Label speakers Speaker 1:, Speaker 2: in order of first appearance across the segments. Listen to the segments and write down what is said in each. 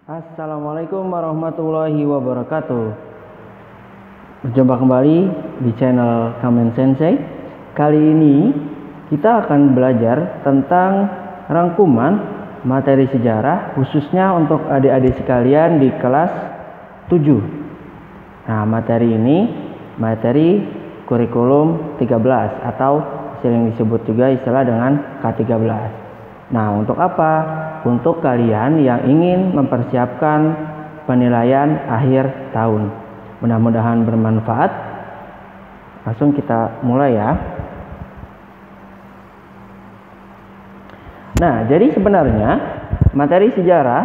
Speaker 1: Assalamualaikum warahmatullahi wabarakatuh. Berjumpa kembali di channel Kamen Sensei. Kali ini kita akan belajar tentang rangkuman materi sejarah khususnya untuk adik-adik sekalian di kelas 7. Nah, materi ini materi kurikulum 13 atau sering disebut juga istilah dengan K13. Nah, untuk apa? Untuk kalian yang ingin mempersiapkan penilaian akhir tahun. Mudah-mudahan bermanfaat. Langsung kita mulai ya. Nah, jadi sebenarnya materi sejarah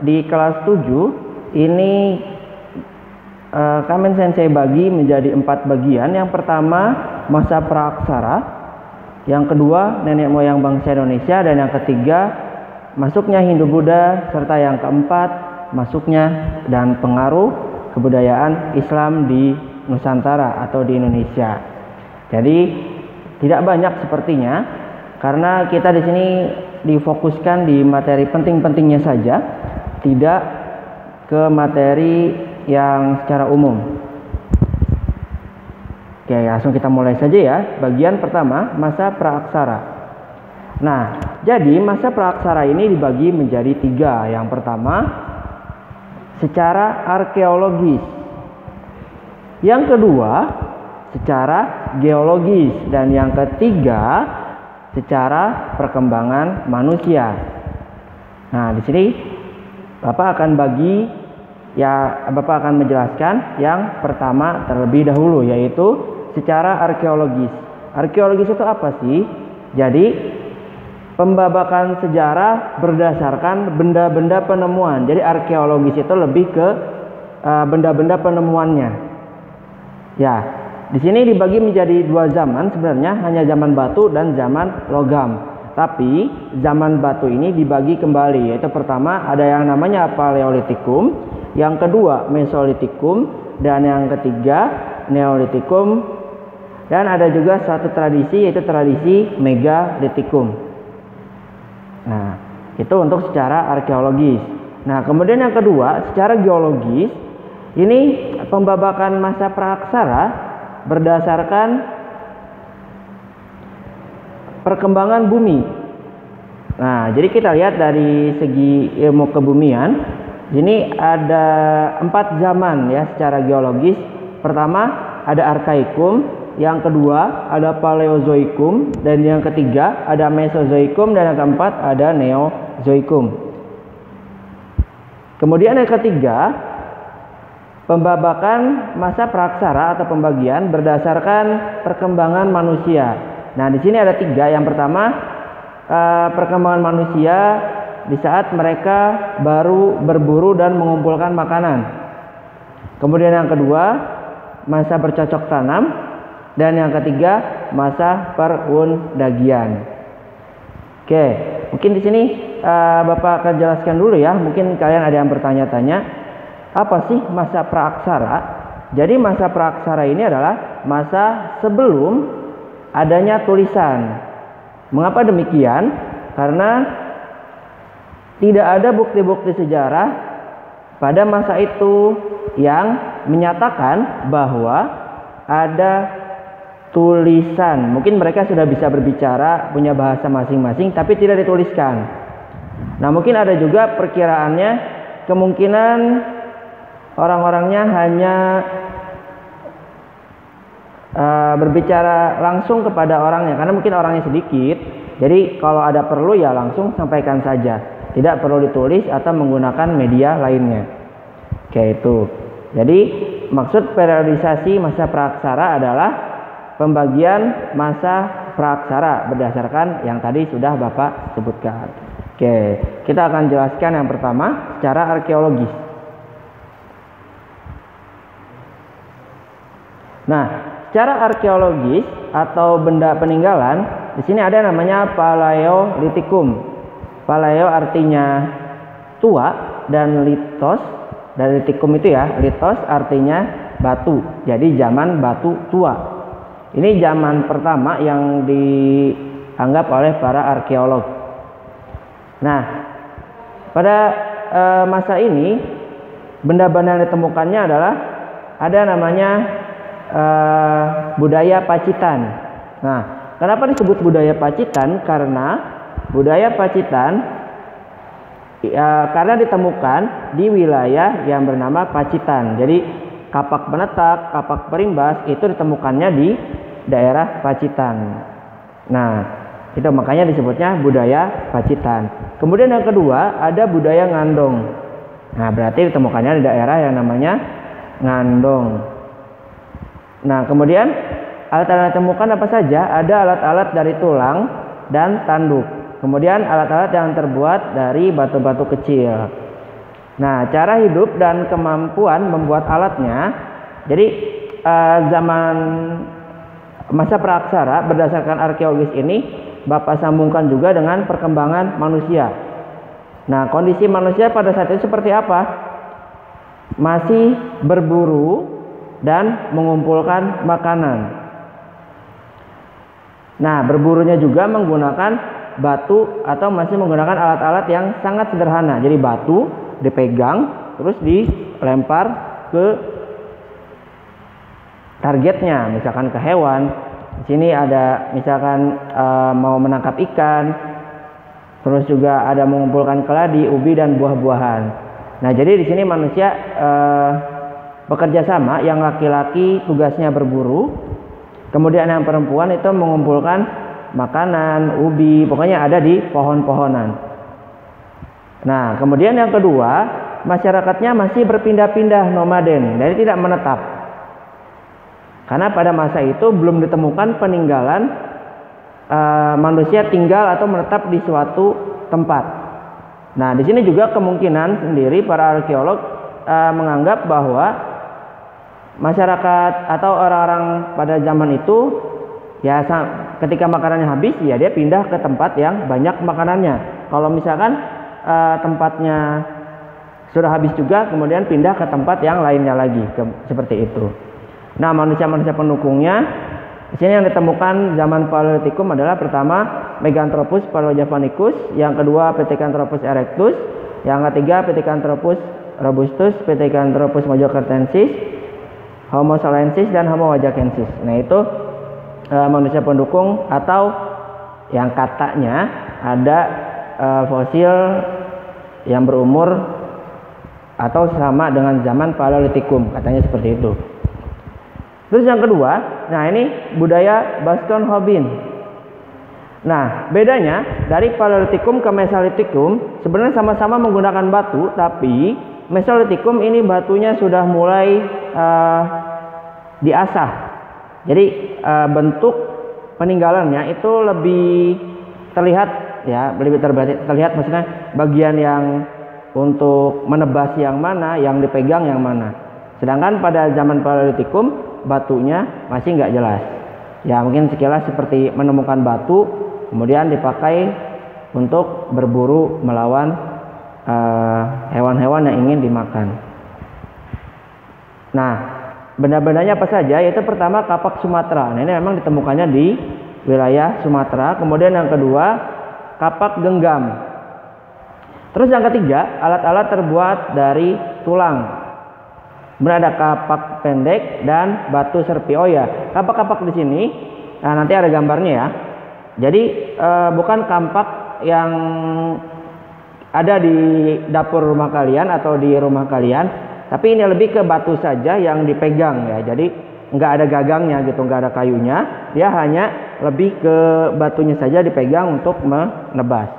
Speaker 1: di kelas 7 ini Kamen Sensei bagi menjadi 4 bagian. Yang pertama, masa praaksara. Yang kedua, nenek moyang bangsa Indonesia. Dan yang ketiga, masuknya Hindu-Buddha. Serta yang keempat, masuknya dan pengaruh kebudayaan Islam di Nusantara atau di Indonesia. Jadi tidak banyak sepertinya, karena kita di sini difokuskan di materi penting-pentingnya saja, tidak ke materi yang secara umum. Oke, langsung kita mulai saja ya. Bagian pertama, masa praaksara. Nah, jadi masa praaksara ini dibagi menjadi 3. Yang pertama, secara arkeologis. Yang kedua, secara geologis. Dan yang ketiga, secara perkembangan manusia. Nah, di sini Bapak akan Bapak akan menjelaskan yang pertama terlebih dahulu, yaitu secara arkeologis. Arkeologis itu apa sih? Jadi pembabakan sejarah berdasarkan benda-benda penemuan. Jadi arkeologis itu lebih ke benda-benda penemuannya. Ya, di sini dibagi menjadi 2 zaman sebenarnya, hanya zaman batu dan zaman logam. Tapi zaman batu ini dibagi kembali, yaitu pertama ada yang namanya Paleolitikum, yang kedua Mesolitikum, dan yang ketiga Neolitikum. Dan ada juga satu tradisi, yaitu tradisi Megalitikum. Nah, itu untuk secara arkeologis. Nah, kemudian yang kedua, secara geologis, ini pembabakan masa praaksara berdasarkan perkembangan bumi. Nah, jadi kita lihat dari segi ilmu kebumian, ini ada 4 zaman ya secara geologis. Pertama ada Arkaikum, yang kedua ada Paleozoikum, dan yang ketiga ada Mesozoikum, dan yang keempat ada Neozoikum. Kemudian yang ketiga, pembabakan masa praaksara atau pembagian berdasarkan perkembangan manusia. Nah, di sini ada 3. Yang pertama, perkembangan manusia di saat mereka baru berburu dan mengumpulkan makanan. Kemudian yang kedua, masa bercocok tanam. Dan yang ketiga, masa perundagian. Oke, mungkin di sini Bapak akan jelaskan dulu ya. Mungkin kalian ada yang bertanya-tanya, apa sih masa praaksara? Jadi masa praaksara ini adalah masa sebelum adanya tulisan. Mengapa demikian? Karena tidak ada bukti-bukti sejarah pada masa itu yang menyatakan bahwa ada tulisan. Mungkin mereka sudah bisa berbicara, punya bahasa masing-masing, tapi tidak dituliskan. Nah, mungkin ada juga perkiraannya, kemungkinan orang-orangnya hanya berbicara langsung kepada orangnya, karena mungkin orangnya sedikit. Jadi kalau ada perlu ya langsung sampaikan saja, tidak perlu ditulis atau menggunakan media lainnya. Oke, itu. Jadi maksud periodisasi masa praaksara adalah pembagian masa praaksara berdasarkan yang tadi sudah Bapak sebutkan. Oke, kita akan jelaskan yang pertama secara arkeologis. Nah, secara arkeologis atau benda peninggalan, di sini ada namanya Paleolitikum. Paleo artinya tua, dan litos, dan litikum itu ya, litos artinya batu. Jadi zaman batu tua. Ini zaman pertama yang dianggap oleh para arkeolog. Nah, pada masa ini benda-benda yang ditemukannya adalah ada namanya budaya Pacitan. Nah, kenapa disebut budaya Pacitan? Karena budaya Pacitan karena ditemukan di wilayah yang bernama Pacitan. Jadi kapak penetak, kapak perimbas itu ditemukannya di daerah Pacitan. Nah, itu makanya disebutnya budaya Pacitan. Kemudian yang kedua ada budaya Ngandong. Nah, berarti ditemukannya di daerah yang namanya Ngandong. Nah, kemudian alat-alat ditemukan apa saja? Ada alat-alat dari tulang dan tanduk. Kemudian alat-alat yang terbuat dari batu-batu kecil. Nah, cara hidup dan kemampuan membuat alatnya. Jadi zaman masa praaksara berdasarkan arkeologis ini Bapak sambungkan juga dengan perkembangan manusia. Nah, kondisi manusia pada saat itu seperti apa? Masih berburu dan mengumpulkan makanan. Nah, berburunya juga menggunakan batu atau masih menggunakan alat-alat yang sangat sederhana. Jadi batu dipegang terus dilempar ke targetnya, misalkan ke hewan. Di sini ada misalkan mau menangkap ikan, terus juga ada mengumpulkan keladi, ubi dan buah-buahan. Nah, jadi di sini manusia bekerja sama, yang laki-laki tugasnya berburu, kemudian yang perempuan itu mengumpulkan makanan, ubi, pokoknya ada di pohon-pohonan. Nah, kemudian yang kedua, masyarakatnya masih berpindah-pindah nomaden, jadi tidak menetap. Karena pada masa itu belum ditemukan peninggalan manusia tinggal atau menetap di suatu tempat. Nah, di sini juga kemungkinan sendiri para arkeolog menganggap bahwa masyarakat atau orang-orang pada zaman itu ya ketika makanannya habis ya dia pindah ke tempat yang banyak makanannya. Kalau misalkan tempatnya sudah habis juga, kemudian pindah ke tempat yang lainnya lagi, seperti itu. Nah, manusia-manusia pendukungnya di sini yang ditemukan zaman Paleolitikum adalah pertama Meganthropus paleojavanicus, yang kedua Pithecanthropus erectus, yang ketiga Pithecanthropus robustus, Pithecanthropus mojokertensis, Homo salensis dan Homo wajakensis. Nah, itu manusia pendukung atau yang katanya ada fosil yang berumur atau sama dengan zaman Paleolitikum, katanya seperti itu. Terus yang kedua, nah ini budaya Bastion Hobin. Nah, bedanya dari Paleolitikum ke Mesolitikum sebenarnya sama-sama menggunakan batu, tapi Mesolitikum ini batunya sudah mulai diasah. Jadi bentuk peninggalannya itu lebih terlihat ya, lebih terlihat maksudnya bagian yang untuk menebas yang mana, yang dipegang yang mana. Sedangkan pada zaman Paleolitikum batunya masih nggak jelas. Ya, mungkin sekilas seperti menemukan batu kemudian dipakai untuk berburu melawan hewan-hewan yang ingin dimakan. Nah, benda-bendanya apa saja? Yaitu pertama kapak Sumatera. Nah, ini memang ditemukannya di wilayah Sumatera. Kemudian yang kedua kapak genggam. Terus yang ketiga alat-alat terbuat dari tulang. Berada kapak pendek dan batu serpi. Oh ya, kapak-kapak di sini, nah nanti ada gambarnya ya. Jadi bukan kampak yang ada di dapur rumah kalian atau di rumah kalian, tapi ini lebih ke batu saja yang dipegang ya. Jadi nggak ada gagangnya gitu, nggak ada kayunya. Dia hanya lebih ke batunya saja dipegang untuk menebas,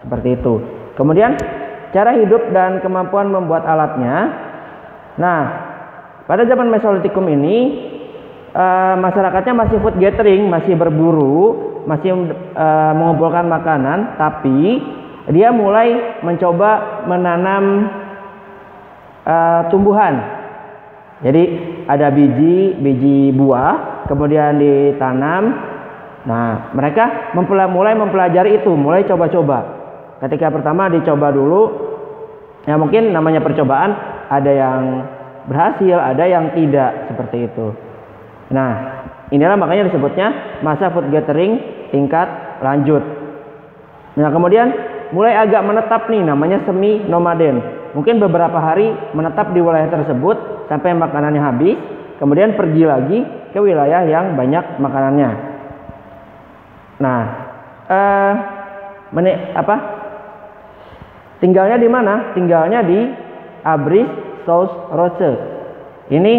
Speaker 1: seperti itu. Kemudian cara hidup dan kemampuan membuat alatnya. Nah, pada zaman Mesolitikum ini masyarakatnya masih food gathering, masih berburu, masih mengumpulkan makanan, tapi dia mulai mencoba menanam tumbuhan. Jadi ada biji buah, kemudian ditanam. Nah, mereka mulai mempelajari itu, mulai coba-coba. Ketika pertama dicoba dulu, ya mungkin namanya percobaan. Ada yang berhasil, ada yang tidak, seperti itu. Nah, inilah makanya disebutnya masa food gathering tingkat lanjut. Nah, kemudian mulai agak menetap nih, namanya semi nomaden. mungkin beberapa hari menetap di wilayah tersebut sampai makanannya habis, kemudian pergi lagi ke wilayah yang banyak makanannya. Nah, tinggalnya di mana? Tinggalnya di Abruzzo-Rosse. Ini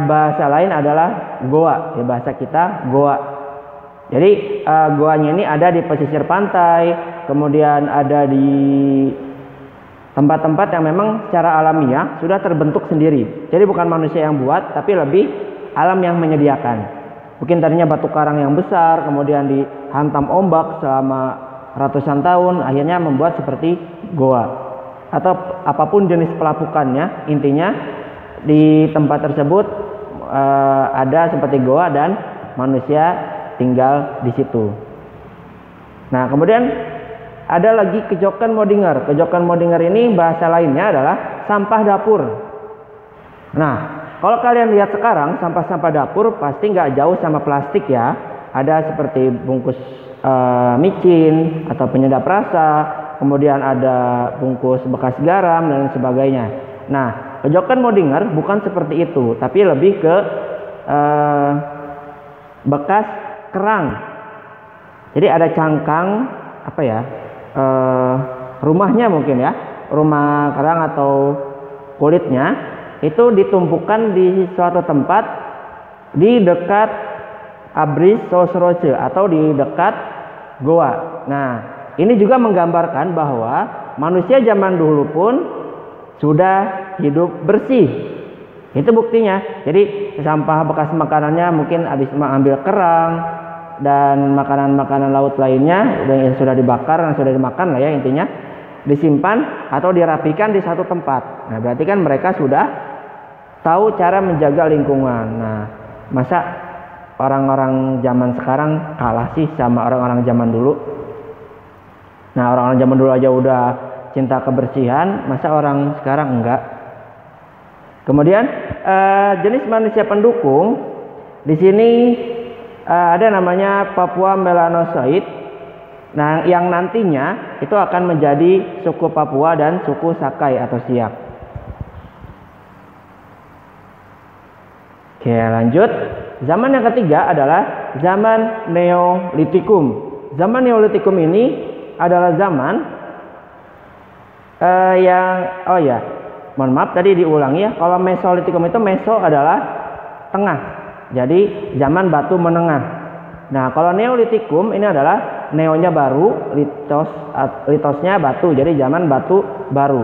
Speaker 1: bahasa lain adalah goa, ya bahasa kita goa. Jadi goanya ini ada di pesisir pantai, kemudian ada di tempat-tempat yang memang secara alamiah sudah terbentuk sendiri. Jadi bukan manusia yang buat, tapi lebih alam yang menyediakan. Mungkin tadinya batu karang yang besar, kemudian dihantam ombak selama ratusan tahun, akhirnya membuat seperti goa. Atau apapun jenis pelapukannya, intinya di tempat tersebut ada seperti goa dan manusia tinggal di situ. Nah, kemudian ada lagi kejokan Modinger. Kejokan Modinger ini bahasa lainnya adalah sampah dapur. Nah, kalau kalian lihat sekarang sampah-sampah dapur pasti nggak jauh sama plastik ya. Ada seperti bungkus micin atau penyedap rasa, kemudian ada bungkus bekas garam dan sebagainya. Nah, kejokan Modinger bukan seperti itu, tapi lebih ke bekas kerang. Jadi ada cangkang rumahnya mungkin ya, rumah kerang atau kulitnya itu ditumpukan di suatu tempat di dekat Abruzzo-Rosse atau di dekat goa. Nah, ini juga menggambarkan bahwa manusia zaman dulu pun sudah hidup bersih. Itu buktinya. Jadi sampah bekas makanannya mungkin habis mengambil kerang dan makanan-makanan laut lainnya yang sudah dibakar dan sudah dimakan lah ya, intinya disimpan atau dirapikan di satu tempat. Nah, berarti kan mereka sudah tahu cara menjaga lingkungan. Nah, masa orang-orang zaman sekarang kalah sih sama orang-orang zaman dulu? Nah, orang-orang zaman dulu aja udah cinta kebersihan, masa orang sekarang enggak? Kemudian jenis manusia pendukung di sini ada namanya Papua Melanozoid. Nah, yang nantinya itu akan menjadi suku Papua dan suku Sakai atau Siak. Oke, lanjut. Zaman yang ketiga adalah zaman Neolitikum. Zaman Neolitikum ini adalah zaman mohon maaf tadi diulangi ya. Kalau Mesolitikum itu meso adalah tengah. Jadi zaman batu menengah. Nah, kalau Neolitikum ini adalah neonya baru, litosnya batu. Jadi zaman batu baru.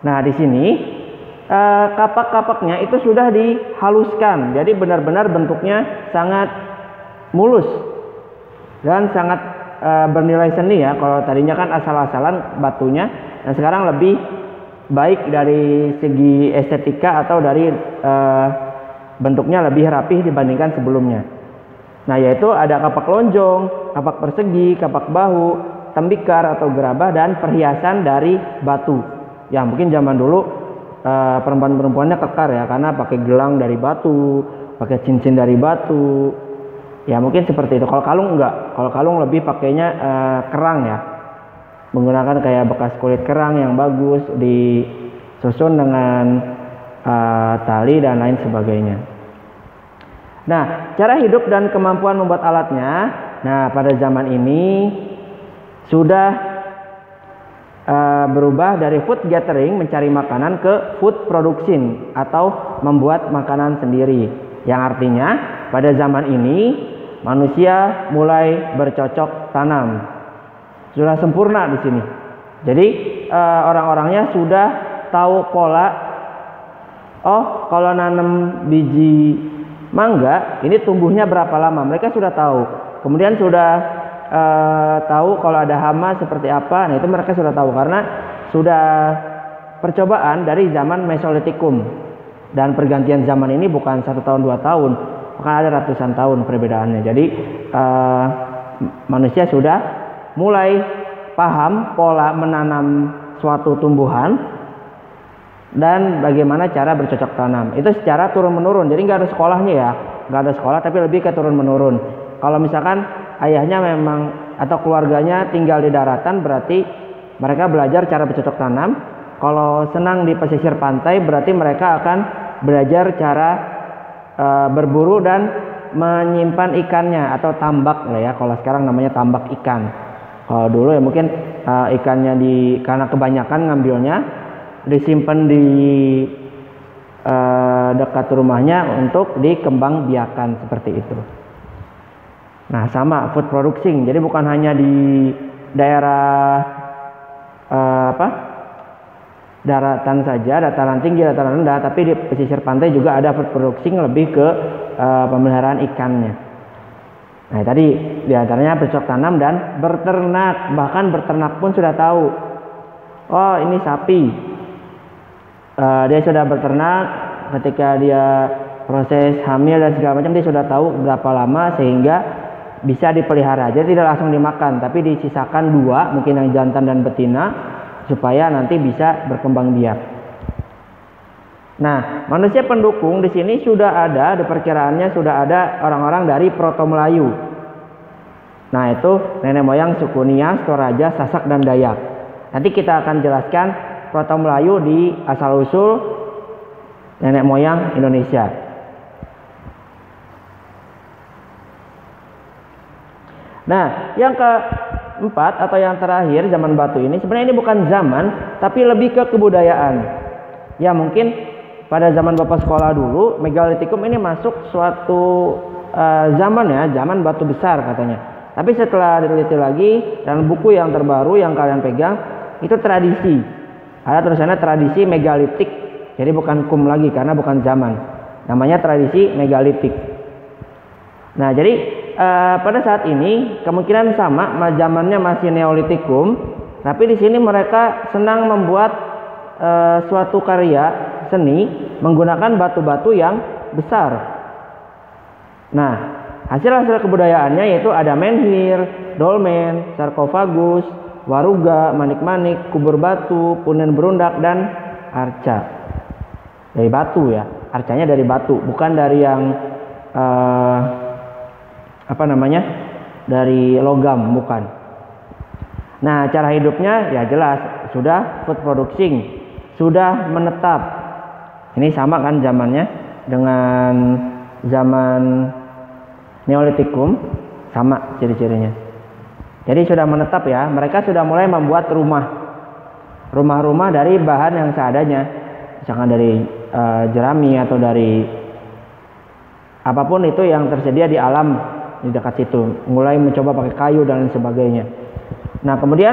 Speaker 1: Nah, di sini kapak-kapaknya itu sudah dihaluskan. Jadi benar-benar bentuknya sangat mulus dan sangat bernilai seni ya. Kalau tadinya kan asal-asalan batunya, nah sekarang lebih baik dari segi estetika atau dari bentuknya lebih rapih dibandingkan sebelumnya. Nah, yaitu ada kapak lonjong, kapak persegi, kapak bahu, tembikar atau gerabah, dan perhiasan dari batu. Ya, mungkin zaman dulu perempuan-perempuannya kekar ya, karena pakai gelang dari batu, pakai cincin dari batu. Ya, mungkin seperti itu. Kalau kalung enggak. Kalau kalung lebih pakainya kerang ya. Menggunakan kayak bekas kulit kerang yang bagus disusun dengan tali dan lain sebagainya. Nah, cara hidup dan kemampuan membuat alatnya. Nah, pada zaman ini sudah berubah dari food gathering, mencari makanan, ke food production atau membuat makanan sendiri. Yang artinya pada zaman ini manusia mulai bercocok tanam. Sudah sempurna di sini. Jadi orang-orangnya sudah tahu pola. Oh, kalau nanam biji mangga ini tumbuhnya berapa lama, mereka sudah tahu. Kemudian sudah tahu kalau ada hama seperti apa. Nah, itu mereka sudah tahu karena sudah percobaan dari zaman Mesolitikum. Dan pergantian zaman ini bukan 1 tahun 2 tahun, bahkan ada ratusan tahun perbedaannya. Jadi manusia sudah mulai paham pola menanam suatu tumbuhan dan bagaimana cara bercocok tanam. Itu secara turun menurun. Jadi nggak ada sekolahnya ya, nggak ada sekolah, tapi lebih ke turun menurun. Kalau misalkan ayahnya memang atau keluarganya tinggal di daratan, berarti mereka belajar cara bercocok tanam. Kalau senang di pesisir pantai berarti mereka akan belajar cara berburu dan menyimpan ikannya atau tambak lah ya. Kalau sekarang namanya tambak ikan. Kalau dulu ya mungkin ikannya karena kebanyakan ngambilnya disimpan di dekat rumahnya untuk dikembang biakan seperti itu. Nah, sama food producing. Jadi bukan hanya di daerah daratan saja, dataran tinggi, dataran rendah, tapi di pesisir pantai juga ada food producing lebih ke pemeliharaan ikannya. Nah, tadi diantaranya bercocok tanam dan berternak. Bahkan berternak pun sudah tahu. Oh, ini sapi. Dia sudah berternak, ketika dia proses hamil dan segala macam dia sudah tahu berapa lama sehingga bisa dipelihara. Jadi tidak langsung dimakan, tapi disisakan 2, mungkin yang jantan dan betina, supaya nanti bisa berkembang biak. Nah, manusia pendukung di sini sudah ada, di perkiraannya sudah ada orang-orang dari Proto Melayu. Nah, itu nenek moyang suku Nias, Toraja, Sasak, dan Dayak. Nanti kita akan jelaskan Proto Melayu di asal-usul nenek moyang Indonesia. Nah, yang keempat atau yang terakhir zaman batu ini sebenarnya ini bukan zaman, tapi lebih ke kebudayaan. Ya mungkin pada zaman Bapak sekolah dulu megalitikum ini masuk suatu zaman ya, zaman batu besar katanya. Tapi setelah diteliti lagi dan buku yang terbaru yang kalian pegang itu tradisi. Ada tulisannya tradisi megalitik. Jadi bukan kum lagi karena bukan zaman. Namanya tradisi megalitik. Nah, jadi pada saat ini kemungkinan sama, zamannya masih neolitikum, tapi di sini mereka senang membuat suatu karya seni menggunakan batu-batu yang besar. Nah, hasil-hasil kebudayaannya yaitu ada menhir, dolmen, sarkofagus, waruga, manik-manik, kubur batu, punden berundak, dan arca. Dari batu ya, arcanya dari batu, bukan dari yang dari logam, bukan. Nah, cara hidupnya ya jelas sudah food producing, sudah menetap. Ini sama kan zamannya dengan zaman neolitikum, sama ciri-cirinya. Jadi sudah menetap ya, mereka sudah mulai membuat rumah-rumah dari bahan yang seadanya, misalkan dari jerami atau dari apapun itu yang tersedia di alam di dekat situ, mulai mencoba pakai kayu dan sebagainya. Nah, kemudian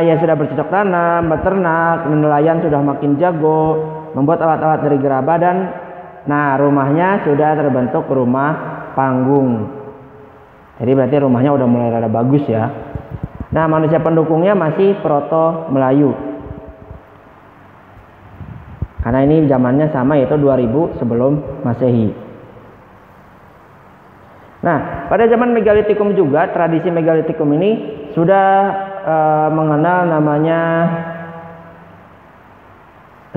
Speaker 1: ya sudah bercocok tanam, beternak, nelayan sudah makin jago, membuat alat-alat dari gerabah dan rumahnya sudah terbentuk rumah panggung. Jadi berarti rumahnya udah mulai rada bagus ya. Nah, manusia pendukungnya masih Proto Melayu. Karena ini zamannya sama yaitu 2000 sebelum Masehi. Nah, pada zaman megalitikum juga, tradisi megalitikum ini sudah mengenal namanya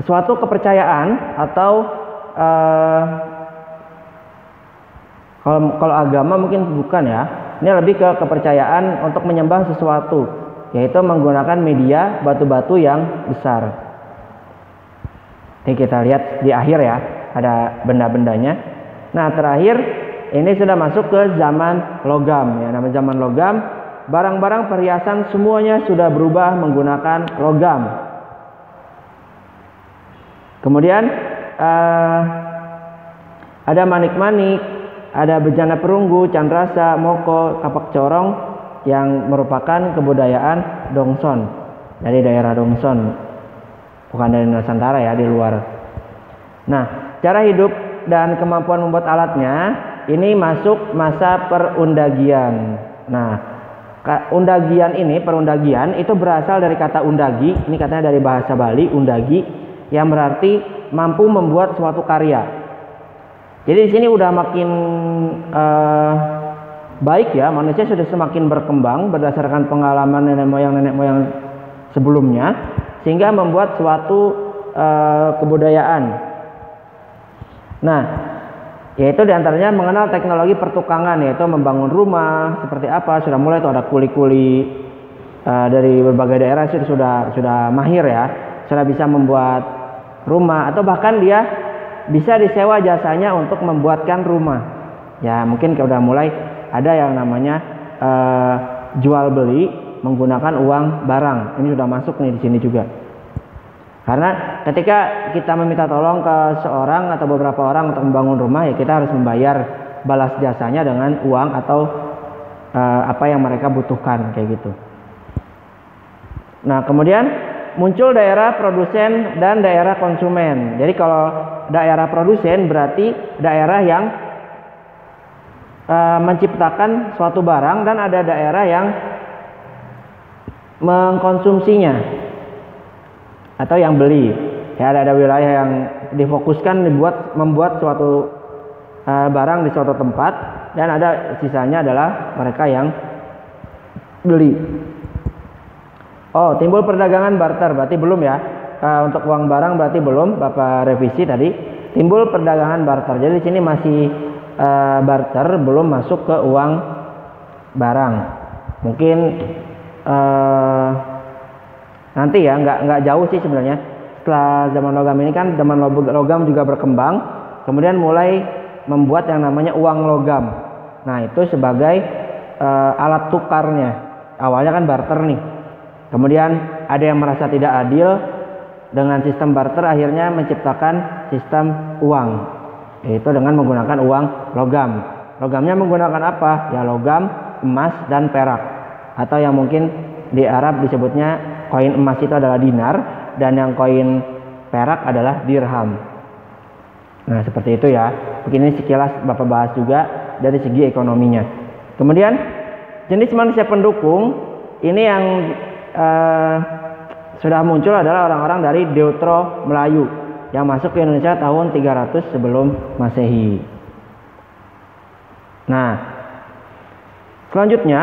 Speaker 1: suatu kepercayaan atau kalau agama mungkin bukan ya. Ini lebih ke kepercayaan untuk menyembah sesuatu, yaitu menggunakan media batu-batu yang besar. Ini kita lihat di akhir ya, ada benda-bendanya. Nah, terakhir ini sudah masuk ke zaman logam ya. Nama zaman logam, barang-barang perhiasan semuanya sudah berubah menggunakan logam. Kemudian ada manik-manik, ada bejana perunggu, candrasa, moko, kapak corong yang merupakan kebudayaan Dongson, dari daerah Dongson, bukan dari Nusantara ya, di luar. Nah, cara hidup dan kemampuan membuat alatnya ini masuk masa perundagian. Nah, perundagian itu berasal dari kata undagi. Ini katanya dari bahasa Bali, undagi, yang berarti mampu membuat suatu karya. Jadi di sini udah makin baik ya, manusia sudah semakin berkembang berdasarkan pengalaman nenek moyang sebelumnya, sehingga membuat suatu kebudayaan. Nah, yaitu diantaranya mengenal teknologi pertukangan, yaitu membangun rumah seperti apa. Sudah mulai tuh ada kuli-kuli dari berbagai daerah sudah mahir ya, sudah bisa membuat rumah, atau bahkan dia bisa disewa jasanya untuk membuatkan rumah. Ya mungkin udah mulai ada yang namanya jual beli menggunakan uang barang. Ini sudah masuk nih di sini juga. Karena ketika kita meminta tolong ke seorang atau beberapa orang untuk membangun rumah, ya kita harus membayar balas jasanya dengan uang atau apa yang mereka butuhkan, kayak gitu. Nah, kemudian muncul daerah produsen dan daerah konsumen. Jadi kalau daerah produsen berarti daerah yang menciptakan suatu barang, dan ada daerah yang mengkonsumsinya atau yang beli. Ya, ada wilayah yang difokuskan membuat suatu barang di suatu tempat, dan ada sisanya adalah mereka yang beli. Oh, timbul perdagangan barter, berarti belum ya. Untuk uang barang berarti belum, Bapak revisi tadi. Timbul perdagangan barter. Jadi di sini masih barter, belum masuk ke uang barang. Mungkin nanti ya, nggak jauh sih sebenarnya. Setelah zaman logam ini kan, zaman logam juga berkembang, kemudian mulai membuat yang namanya uang logam. Nah, itu sebagai alat tukarnya. Awalnya kan barter nih. Kemudian ada yang merasa tidak adil dengan sistem barter, akhirnya menciptakan sistem uang, yaitu dengan menggunakan uang logam. Logamnya menggunakan apa? Ya logam, emas, dan perak. Atau yang mungkin di Arab disebutnya koin emas itu adalah dinar, dan yang koin perak adalah dirham. Nah, seperti itu ya. Begini sekilas Bapak bahas juga dari segi ekonominya. Kemudian jenis manusia pendukung ini yang sudah muncul adalah orang-orang dari Deutero Melayu yang masuk ke Indonesia tahun 300 sebelum Masehi. Nah, selanjutnya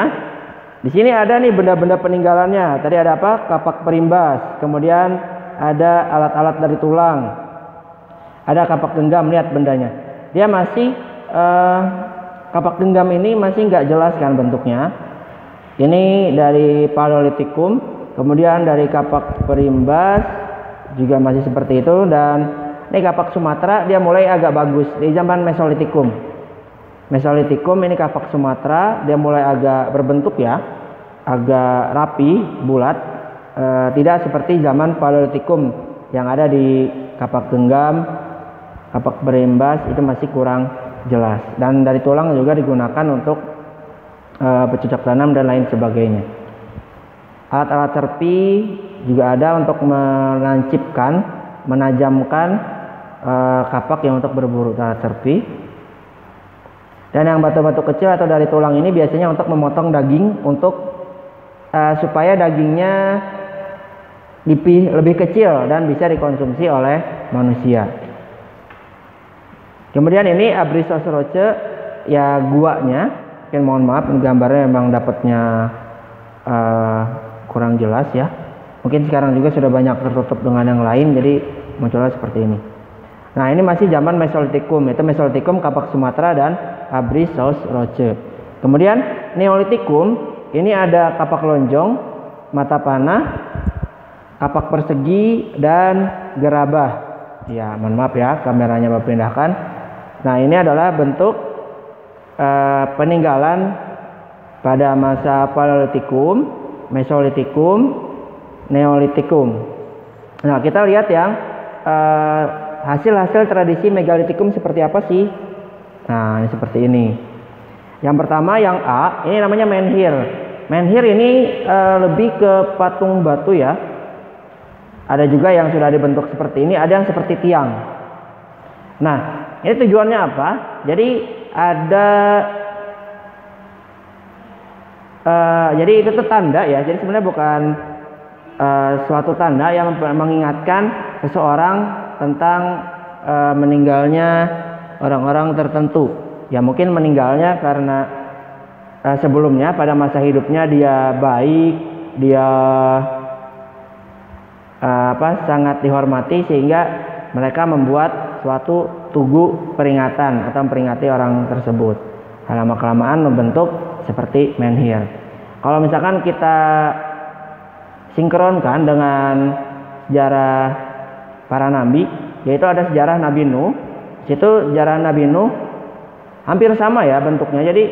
Speaker 1: di sini ada nih benda-benda peninggalannya. Tadi ada apa? Kapak perimbas. Kemudian ada alat-alat dari tulang. Ada kapak genggam. Lihat bendanya. Dia masih kapak genggam ini masih nggak jelas kan bentuknya. Ini dari Paleolitikum, kemudian dari kapak perimbas juga masih seperti itu, dan ini kapak Sumatera dia mulai agak bagus di zaman Mesolitikum. Mesolitikum ini kapak Sumatera dia mulai agak berbentuk ya, agak rapi, bulat, tidak seperti zaman Paleolitikum yang ada di kapak genggam, kapak perimbas itu masih kurang jelas, dan dari tulang juga digunakan untuk bercocok tanam dan lain sebagainya. Alat-alat serpi juga ada untuk menancipkan, menajamkan kapak yang untuk berburu, alat serpi. Dan yang batu-batu kecil atau dari tulang ini biasanya untuk memotong daging, untuk supaya dagingnya lebih kecil dan bisa dikonsumsi oleh manusia. Kemudian ini Abricos roche, ya guanya. Mungkin mohon maaf gambarnya memang dapatnya kurang jelas ya. Mungkin sekarang juga sudah banyak tertutup dengan yang lain, jadi munculnya seperti ini. Nah, ini masih zaman Mesolitikum, itu Mesolitikum, kapak Sumatera, dan Abricos roche. Kemudian Neolitikum, ini ada kapak lonjong, mata panah, kapak persegi, dan gerabah. Ya, mohon maaf ya, kameranya Bapak pindahkan. Nah, ini adalah bentuk peninggalan pada masa Paleolitikum, Mesolitikum, Neolitikum. Nah, kita lihat yang hasil-hasil tradisi megalitikum seperti apa sih? Nah, ini seperti ini. Yang pertama yang A, ini namanya menhir. Menhir ini lebih ke patung batu ya. Ada juga yang sudah dibentuk seperti ini, ada yang seperti tiang. Nah, ini tujuannya apa? Jadi ada jadi itu tuh tanda ya. Jadi sebenarnya bukan suatu tanda yang mengingatkan seseorang tentang meninggalnya orang-orang tertentu. Ya mungkin meninggalnya karena sebelumnya pada masa hidupnya dia baik, dia sangat dihormati, sehingga mereka membuat suatu tugu peringatan atau memperingati orang tersebut. Lama-kelamaan membentuk seperti menhir. Kalau misalkan kita sinkronkan dengan sejarah para nabi, yaitu ada sejarah Nabi Nuh. Situ sejarah Nabi Nuh hampir sama ya bentuknya. Jadi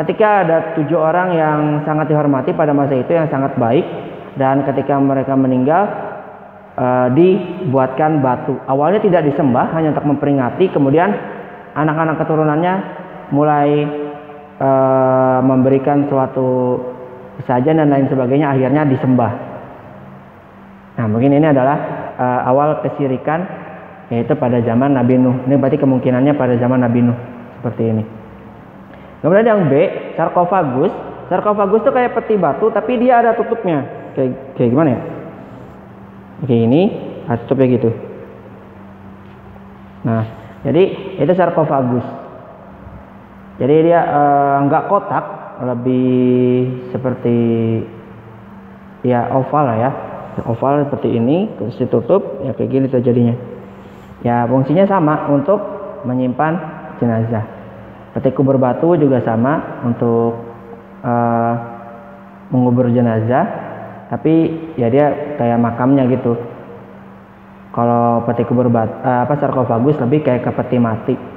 Speaker 1: ketika ada 7 orang yang sangat dihormati pada masa itu, yang sangat baik, dan ketika mereka meninggal dibuatkan batu. Awalnya tidak disembah, hanya untuk memperingati. Kemudian anak-anak keturunannya mulai memberikan suatu sajian dan lain sebagainya, akhirnya disembah. Nah, mungkin ini adalah awal kesyirikan, yaitu pada zaman Nabi Nuh. Ini berarti kemungkinannya pada zaman Nabi Nuh seperti ini. Kemudian yang B, sarkofagus. Sarkofagus itu kayak peti batu, tapi dia ada tutupnya. Kayak gimana ya? Kayak ini, tutupnya gitu. Nah, jadi itu sarkofagus. Jadi dia nggak kotak, lebih seperti ya oval lah ya, oval seperti ini, terus ditutup ya kayak gini tuh jadinya. Ya fungsinya sama untuk menyimpan jenazah. Peti kubur batu juga sama untuk mengubur jenazah, tapi ya dia kayak makamnya gitu. Kalau peti kubur batu, sarkofagus lebih kayak ke peti mati.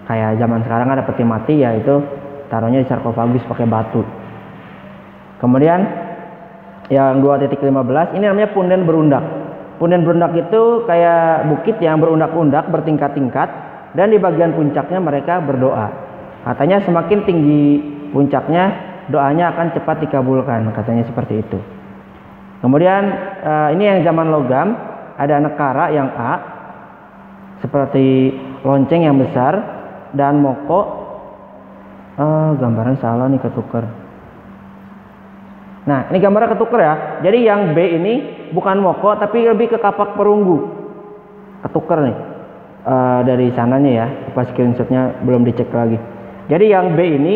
Speaker 1: Kayak zaman sekarang ada peti mati, ya itu taruhnya di sarkofagus pakai batu. Kemudian yang 2.15 ini namanya punden berundak. Punden berundak itu kayak bukit yang berundak-undak, bertingkat-tingkat, dan di bagian puncaknya mereka berdoa. Katanya semakin tinggi puncaknya, doanya akan cepat dikabulkan, katanya seperti itu. Kemudian ini yang zaman logam, ada nekara yang A seperti lonceng yang besar, dan moko gambaran salah nih, ketuker. Nah, ini gambarnya ketuker ya. Jadi yang B ini bukan moko, tapi lebih ke kapak perunggu. Ketuker nih dari sananya ya. Pas screenshotnya belum dicek lagi. Jadi yang B ini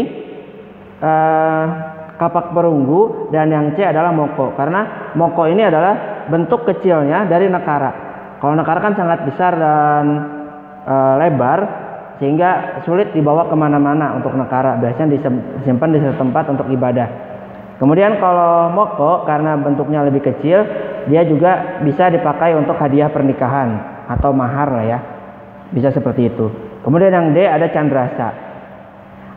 Speaker 1: kapak perunggu, dan yang C adalah moko. Karena moko ini adalah bentuk kecilnya dari nekara. Kalau nekara kan sangat besar dan lebar, sehingga sulit dibawa kemana-mana untuk nekara. Biasanya disimpan di satu tempat untuk ibadah. Kemudian kalau moko karena bentuknya lebih kecil, dia juga bisa dipakai untuk hadiah pernikahan atau mahar lah ya. Bisa seperti itu. Kemudian yang D ada candrasa.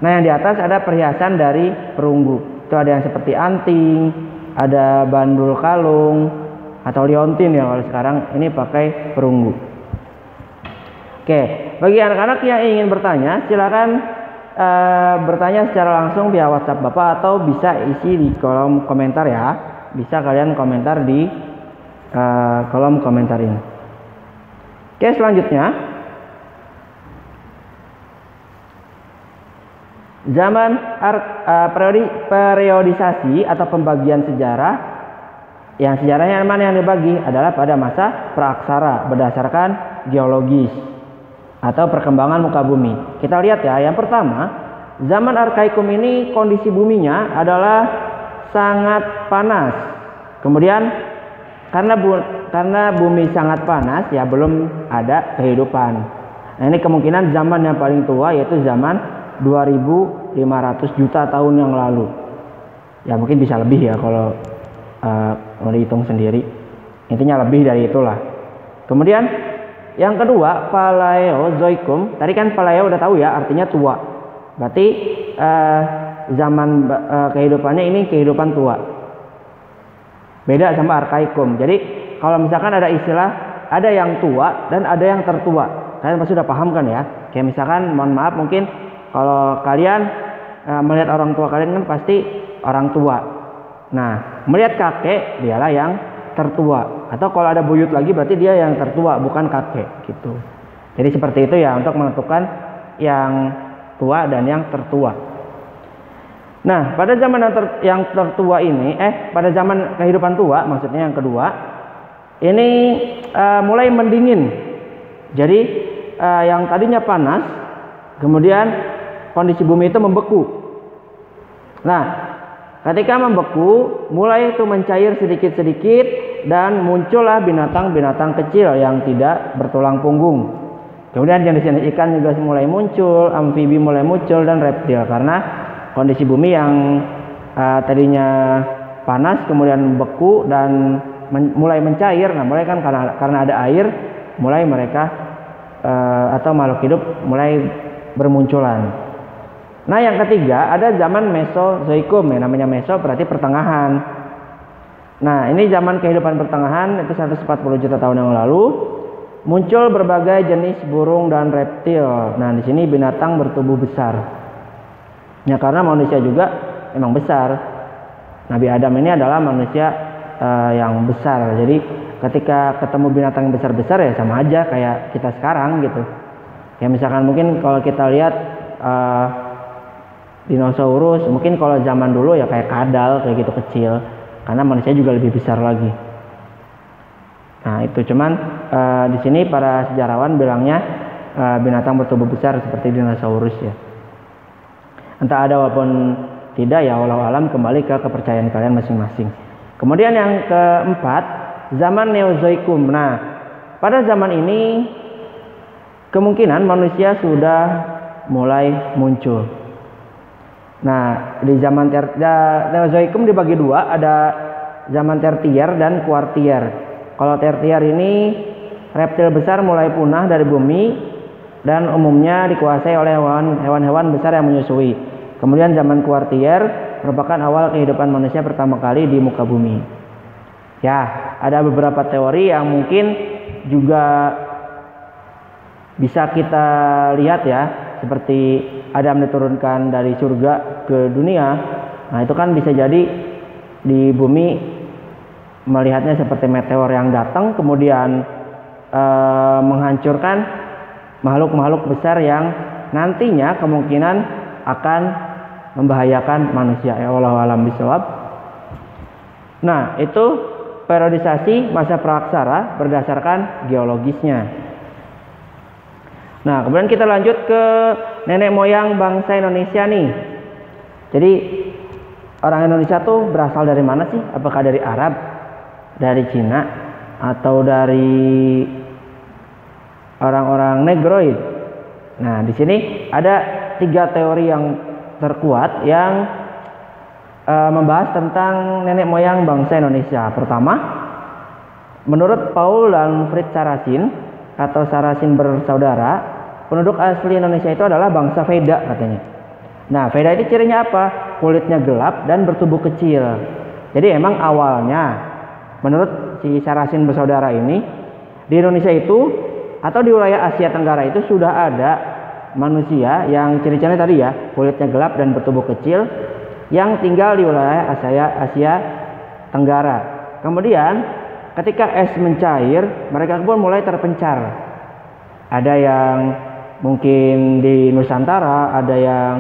Speaker 1: Nah, yang di atas ada perhiasan dari perunggu. Itu ada yang seperti anting, ada bandul kalung atau liontin ya kalau sekarang ini pakai perunggu. Oke, bagi anak-anak yang ingin bertanya, silakan bertanya secara langsung via WhatsApp Bapak, atau bisa isi di kolom komentar ya. Bisa kalian komentar di kolom komentar ini. Oke, selanjutnya zaman periodisasi atau pembagian sejarah. Yang sejarahnya mana yang dibagi adalah pada masa praaksara berdasarkan geologis atau perkembangan muka bumi. Kita lihat ya, yang pertama, zaman Arkaikum ini kondisi buminya adalah sangat panas. Kemudian karena bumi sangat panas ya, belum ada kehidupan. Nah, ini kemungkinan zaman yang paling tua, yaitu zaman 2500 juta tahun yang lalu. Ya mungkin bisa lebih ya kalau mau dihitung sendiri. Intinya lebih dari itulah. Kemudian yang kedua, Paleozoikum. Tadi kan Paleo udah tahu ya, artinya tua. Berarti zaman kehidupannya ini kehidupan tua. Beda sama Arkaikum. Jadi kalau misalkan ada istilah, ada yang tua dan ada yang tertua. Kalian pasti udah paham kan ya? Kayak misalkan, mohon maaf, mungkin kalau kalian melihat orang tua kalian kan pasti orang tua. Nah, melihat kakek, dialah yang tertua. Atau kalau ada buyut lagi, berarti dia yang tertua, bukan kakek gitu. Jadi seperti itu ya, untuk menentukan yang tua dan yang tertua. Nah, pada zaman yang tertua ini, pada zaman kehidupan tua, maksudnya yang kedua, ini mulai mendingin. Jadi yang tadinya panas, kemudian kondisi bumi itu membeku. Nah, ketika membeku, mulai itu mencair sedikit-sedikit, dan muncullah binatang-binatang kecil yang tidak bertulang punggung. Kemudian jenis-jenis ikan juga mulai muncul, amfibi mulai muncul, dan reptil. Karena kondisi bumi yang tadinya panas kemudian beku dan mulai mencair. Nah, mulai kan karena ada air, mulai mereka atau makhluk hidup mulai bermunculan. Nah, yang ketiga ada zaman Mesozoikum, ya, namanya Meso berarti pertengahan. Nah, ini zaman kehidupan pertengahan, itu 140 juta tahun yang lalu. Muncul berbagai jenis burung dan reptil. Nah, di sini binatang bertubuh besar. Ya, karena manusia juga memang besar. Nabi Adam ini adalah manusia yang besar. Jadi ketika ketemu binatang yang besar-besar ya sama aja kayak kita sekarang gitu. Ya, misalkan mungkin kalau kita lihat dinosaurus, mungkin kalau zaman dulu ya kayak kadal kayak gitu kecil. Karena manusia juga lebih besar lagi. Nah, itu cuman di sini para sejarawan bilangnya binatang bertubuh besar seperti dinosaurus ya. Entah ada walaupun tidak ya, wallahu alam, kembali ke kepercayaan kalian masing-masing. Kemudian yang keempat, zaman Neozoikum. Nah, pada zaman ini kemungkinan manusia sudah mulai muncul. Nah, di zaman Neozoikum dibagi dua, ada zaman tertier dan kuartier. Kalau tertier ini reptil besar mulai punah dari bumi dan umumnya dikuasai oleh hewan-hewan besar yang menyusui. Kemudian zaman kuartier merupakan awal kehidupan manusia pertama kali di muka bumi. Ya, ada beberapa teori yang mungkin juga bisa kita lihat ya, seperti Adam diturunkan dari surga ke dunia. Nah, itu kan bisa jadi di bumi melihatnya seperti meteor yang datang kemudian menghancurkan makhluk-makhluk besar yang nantinya kemungkinan akan membahayakan manusia. Ya Allah alam bisawab. Nah, itu periodisasi masa praksara berdasarkan geologisnya. Nah, kemudian kita lanjut ke nenek moyang bangsa Indonesia nih. Jadi orang Indonesia tuh berasal dari mana sih? Apakah dari Arab, dari Cina, atau dari orang-orang Negroid? Nah, di sini ada 3 teori yang terkuat yang membahas tentang nenek moyang bangsa Indonesia. Pertama, menurut Paul dan Fritz Saracen atau Saracen bersaudara, penduduk asli Indonesia itu adalah bangsa Veda katanya. Nah, Veda itu cirinya apa? Kulitnya gelap dan bertubuh kecil. Jadi emang awalnya menurut si Saracen bersaudara ini, di Indonesia itu atau di wilayah Asia Tenggara itu sudah ada manusia yang ciri-cirinya tadi ya, kulitnya gelap dan bertubuh kecil, yang tinggal di wilayah Asia Tenggara. Kemudian ketika es mencair, mereka pun mulai terpencar. Ada yang mungkin di Nusantara, ada yang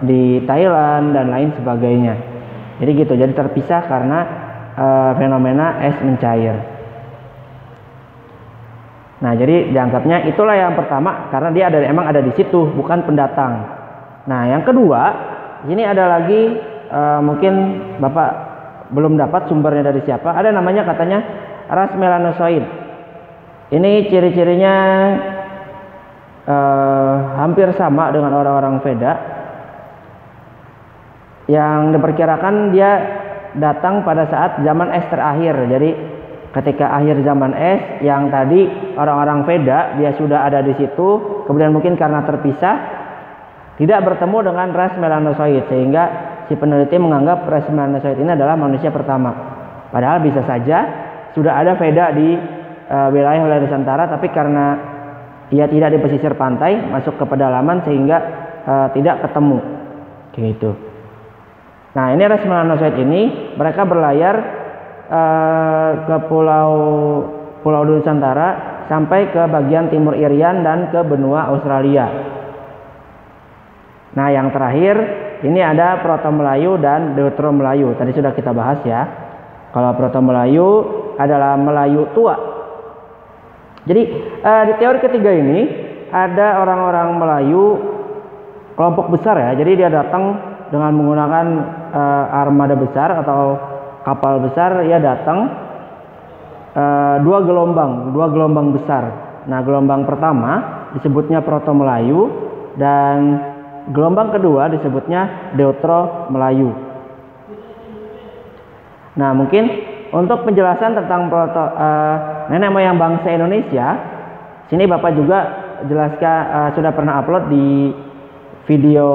Speaker 1: di Thailand dan lain sebagainya. Jadi gitu, jadi terpisah karena fenomena es mencair. Nah, jadi dianggapnya itulah yang pertama karena dia emang ada di situ, bukan pendatang. Nah, yang kedua, ini ada lagi mungkin Bapak belum dapat sumbernya dari siapa. Ada namanya katanya ras melanosoid. Ini ciri-cirinya hampir sama dengan orang-orang Veda. Yang diperkirakan dia datang pada saat zaman es terakhir. Jadi ketika akhir zaman es, yang tadi orang-orang Veda dia sudah ada di situ, kemudian mungkin karena terpisah tidak bertemu dengan ras melanosoid, sehingga si peneliti menganggap ras melanosoid ini adalah manusia pertama. Padahal bisa saja sudah ada Veda di wilayah Nusantara, tapi karena ia tidak di pesisir pantai, masuk ke pedalaman sehingga tidak ketemu. Gitu. Nah, ini ras melanosoid ini mereka berlayar ke pulau Nusantara sampai ke bagian timur Irian dan ke benua Australia. Nah, yang terakhir ini ada Proto Melayu dan Deutero Melayu. Tadi sudah kita bahas ya. Kalau Proto Melayu adalah Melayu tua. Jadi di teori ketiga ini ada orang-orang Melayu kelompok besar ya. Jadi dia datang dengan menggunakan armada besar atau kapal besar. Ia datang dua gelombang besar. Nah, gelombang pertama disebutnya Proto Melayu dan gelombang kedua disebutnya Deutero Melayu. Nah, mungkin untuk penjelasan tentang nenek moyang bangsa Indonesia, sini Bapak juga jelaskan, sudah pernah upload di video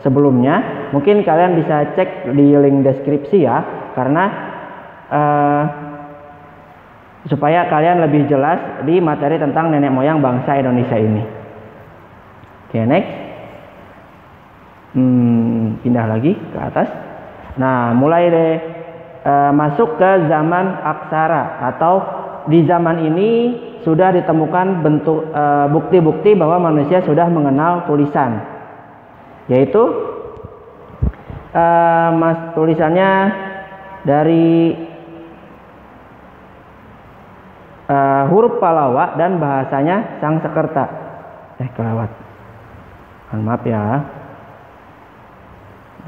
Speaker 1: sebelumnya. Mungkin kalian bisa cek di link deskripsi ya, karena supaya kalian lebih jelas di materi tentang nenek moyang bangsa Indonesia ini. Oke, next. Pindah lagi ke atas. Nah, mulai deh masuk ke zaman aksara, atau di zaman ini sudah ditemukan bentuk bukti-bukti bahwa manusia sudah mengenal tulisan, yaitu tulisannya dari huruf Pallawa dan bahasanya Sangsekerta. Kelewat. Maaf ya.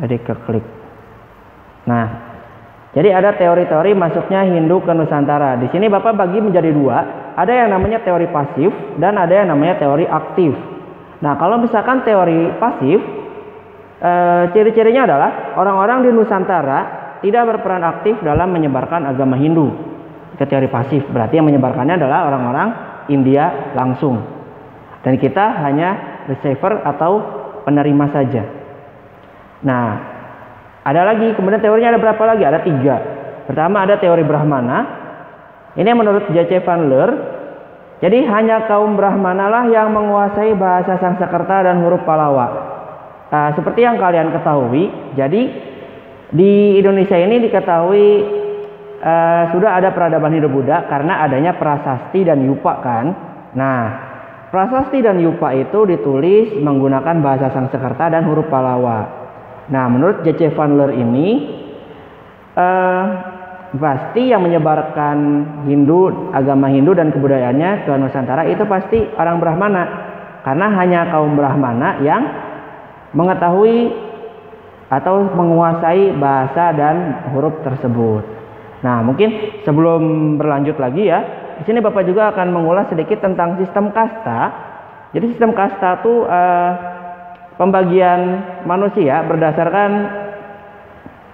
Speaker 1: Jadi keklik. Nah, jadi ada teori-teori masuknya Hindu ke Nusantara. Di sini Bapak bagi menjadi dua. Ada yang namanya teori pasif dan ada yang namanya teori aktif. Nah, kalau misalkan teori pasif, ciri-cirinya adalah orang-orang di Nusantara tidak berperan aktif dalam menyebarkan agama Hindu. Ke teori pasif berarti yang menyebarkannya adalah orang-orang India langsung, dan kita hanya receiver atau penerima saja. Nah, ada lagi, kemudian teorinya ada berapa lagi? Ada 3. Pertama ada teori Brahmana. Ini menurut J.C. Van Leur. Jadi hanya kaum Brahmana lah yang menguasai bahasa Sangsekerta dan huruf Pallawa. Seperti yang kalian ketahui, jadi di Indonesia ini diketahui sudah ada peradaban Hindu-Buddha karena adanya prasasti dan yupa kan. Nah, prasasti dan yupa itu ditulis menggunakan bahasa Sangsekerta dan huruf Pallawa. Nah, menurut J.C. Van Leur ini pasti yang menyebarkan agama Hindu dan kebudayaannya ke Nusantara itu pasti orang Brahmana, karena hanya kaum Brahmana yang mengetahui atau menguasai bahasa dan huruf tersebut. Nah, mungkin sebelum berlanjut lagi ya, di sini Bapak juga akan mengulas sedikit tentang sistem kasta. Jadi sistem kasta itu pembagian manusia berdasarkan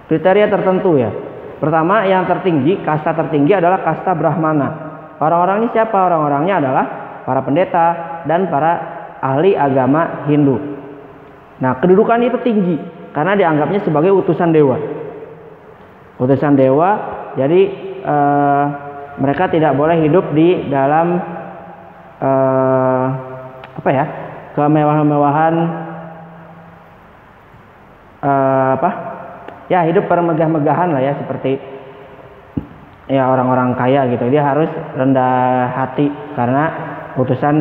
Speaker 1: kriteria tertentu ya. Pertama, yang tertinggi, kasta tertinggi adalah kasta Brahmana. Orang-orang ini siapa? Orang-orangnya adalah para pendeta dan para ahli agama Hindu. Nah, kedudukan itu tinggi karena dianggapnya sebagai utusan dewa. Utusan dewa. Jadi mereka tidak boleh hidup di dalam kemewahan-mewahan, hidup bermegah-megahan lah ya, seperti ya orang-orang kaya gitu. Dia harus rendah hati karena utusan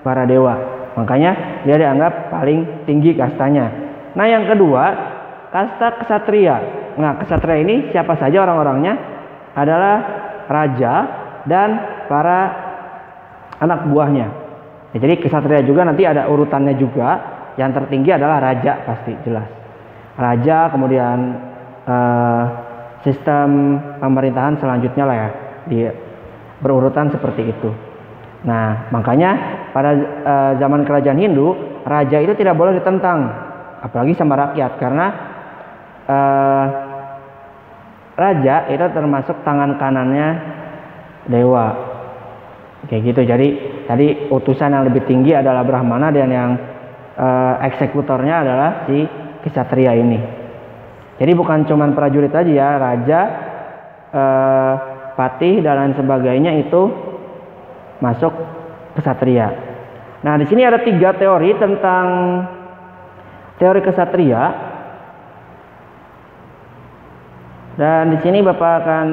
Speaker 1: para dewa. Makanya dia dianggap paling tinggi kastanya. Nah, yang kedua, kasta ksatria. Nah, ksatria ini siapa saja orang-orangnya? Adalah raja dan para anak buahnya. Ya, jadi ksatria juga nanti ada urutannya juga. Yang tertinggi adalah raja, pasti jelas. Raja, kemudian sistem pemerintahan selanjutnya lah ya, berurutan seperti itu. Nah, makanya pada zaman kerajaan Hindu, raja itu tidak boleh ditentang, apalagi sama rakyat, karena raja itu termasuk tangan kanannya dewa, kayak gitu. Jadi tadi utusan yang lebih tinggi adalah Brahmana dan yang eksekutornya adalah si ksatria ini. Jadi bukan cuman prajurit aja ya, raja, patih dan lain sebagainya itu masuk ksatria. Nah, di sini ada 3 teori tentang teori ksatria. Dan di sini Bapak akan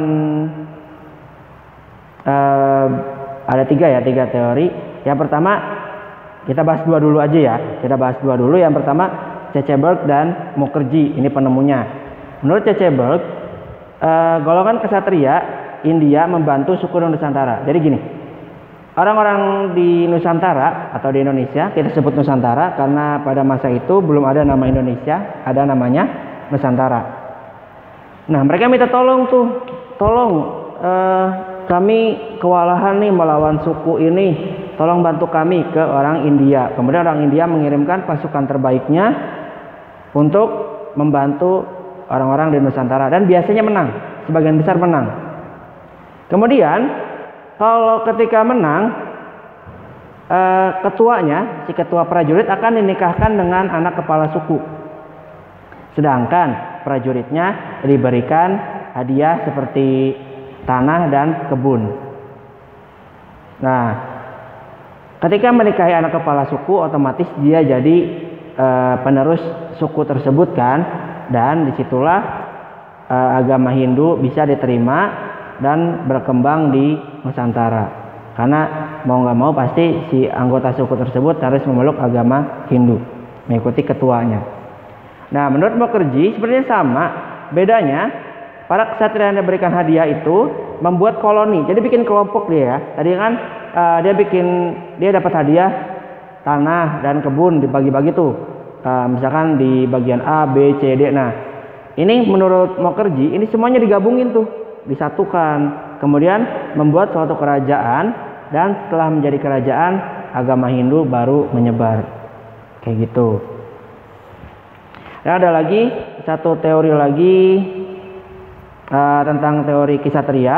Speaker 1: ada 3 teori. Yang pertama kita bahas 2 dulu aja ya. Kita bahas 2 dulu. Yang pertama C.C. Berg dan Mukherjee, ini penemunya. Menurut C.C. Berg, golongan ksatria India membantu suku Nusantara. Jadi gini, orang-orang di Nusantara atau di Indonesia, kita sebut Nusantara karena pada masa itu belum ada nama Indonesia, ada namanya Nusantara. Nah, mereka minta tolong kami kewalahan nih melawan suku ini, tolong bantu kami ke orang India. Kemudian orang India mengirimkan pasukan terbaiknya untuk membantu orang-orang di Nusantara, dan biasanya menang. sebagian besar menang. Kemudian kalau ketika menang, ketuanya, si ketua prajurit akan dinikahkan dengan anak kepala suku. Sedangkan prajuritnya diberikan hadiah seperti tanah dan kebun. Nah, ketika menikahi anak kepala suku, otomatis dia jadi penerus suku tersebut kan, dan disitulah agama Hindu bisa diterima dan berkembang di Nusantara. Karena mau nggak mau pasti si anggota suku tersebut harus memeluk agama Hindu, mengikuti ketuanya. Nah, menurut Mukherjee sebenarnya sama. Bedanya para ksatria yang diberikan hadiah itu membuat koloni. Jadi bikin kelompok dia ya. Tadi kan dia dapat hadiah tanah dan kebun, dibagi-bagi tuh. Misalkan di bagian A, B, C, D. Nah, ini menurut Mukherjee ini semuanya digabungin tuh, disatukan. Kemudian membuat suatu kerajaan, dan setelah menjadi kerajaan, agama Hindu baru menyebar. Kayak gitu. Dan ada lagi satu teori lagi tentang teori Ksatria,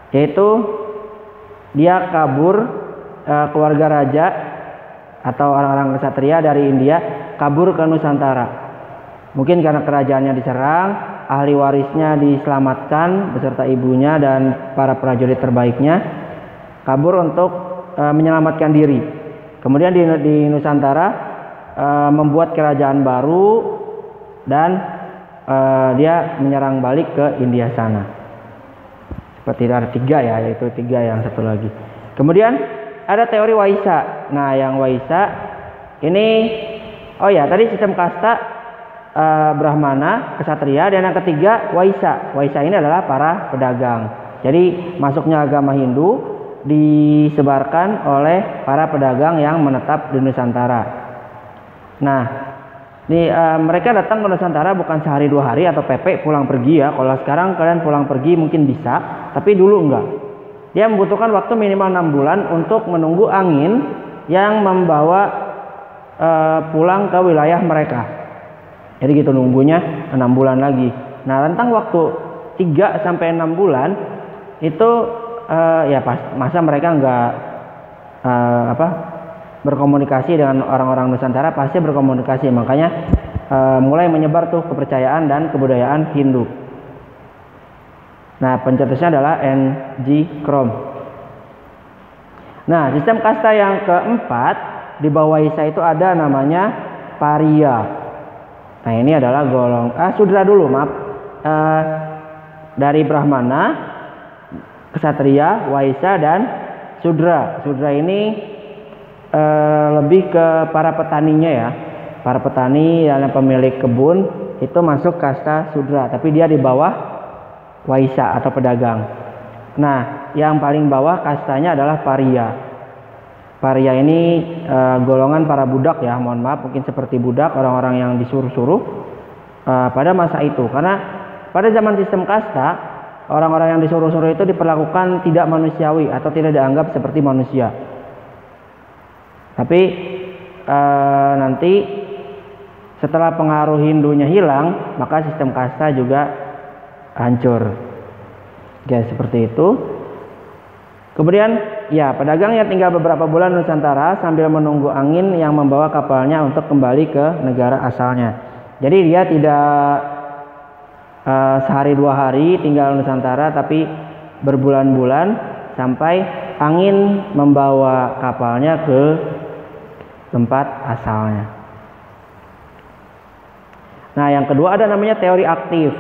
Speaker 1: yaitu dia kabur, keluarga raja atau orang-orang Ksatria dari India kabur ke Nusantara. Mungkin karena kerajaannya diserang, ahli warisnya diselamatkan beserta ibunya dan para prajurit terbaiknya, kabur untuk menyelamatkan diri. Kemudian di Nusantara membuat kerajaan baru, dan dia menyerang balik ke India sana. Seperti ada 3 ya, yaitu 3 yang satu lagi. Kemudian ada teori Waisa. Nah, yang Waisa ini, tadi sistem kasta Brahmana, Ksatria, dan yang ketiga Waisa. Waisa ini adalah para pedagang. Jadi masuknya agama Hindu disebarkan oleh para pedagang yang menetap di Nusantara. Nah, mereka datang ke Nusantara bukan sehari 2 hari atau PP pulang pergi ya. Kalau sekarang kalian pulang pergi mungkin bisa, tapi dulu enggak. Dia membutuhkan waktu minimal 6 bulan untuk menunggu angin yang membawa pulang ke wilayah mereka. Jadi gitu nunggunya 6 bulan lagi. Nah, rentang waktu 3 sampai 6 bulan itu masa mereka nggak berkomunikasi dengan orang-orang Nusantara, pasti berkomunikasi. Makanya mulai menyebar tuh kepercayaan dan kebudayaan Hindu. Nah, pencetusnya adalah N.G. Krom. Nah, sistem kasta yang keempat di bawah Waisa itu ada namanya Pariya. Nah, ini adalah Sudra dulu, maaf. Dari Brahmana, Ksatria, Waisa, dan Sudra. Sudra ini lebih ke para petaninya ya. Para petani dan pemilik kebun itu masuk kasta Sudra, tapi dia di bawah Waisa atau pedagang. Nah, yang paling bawah kastanya adalah Pariya. Pariya ini golongan para budak ya, mohon maaf, mungkin seperti budak, orang-orang yang disuruh-suruh pada masa itu. Karena pada zaman sistem kasta, orang-orang yang disuruh-suruh itu diperlakukan tidak manusiawi atau tidak dianggap seperti manusia. Tapi nanti setelah pengaruh Hindunya hilang, maka sistem kasta juga hancur. Ya, seperti itu. Kemudian ya, pedagang yang tinggal beberapa bulan di Nusantara sambil menunggu angin yang membawa kapalnya untuk kembali ke negara asalnya. Jadi dia tidak sehari 2 hari tinggal Nusantara, tapi berbulan-bulan sampai angin membawa kapalnya ke tempat asalnya. Nah, yang kedua ada namanya teori aktif.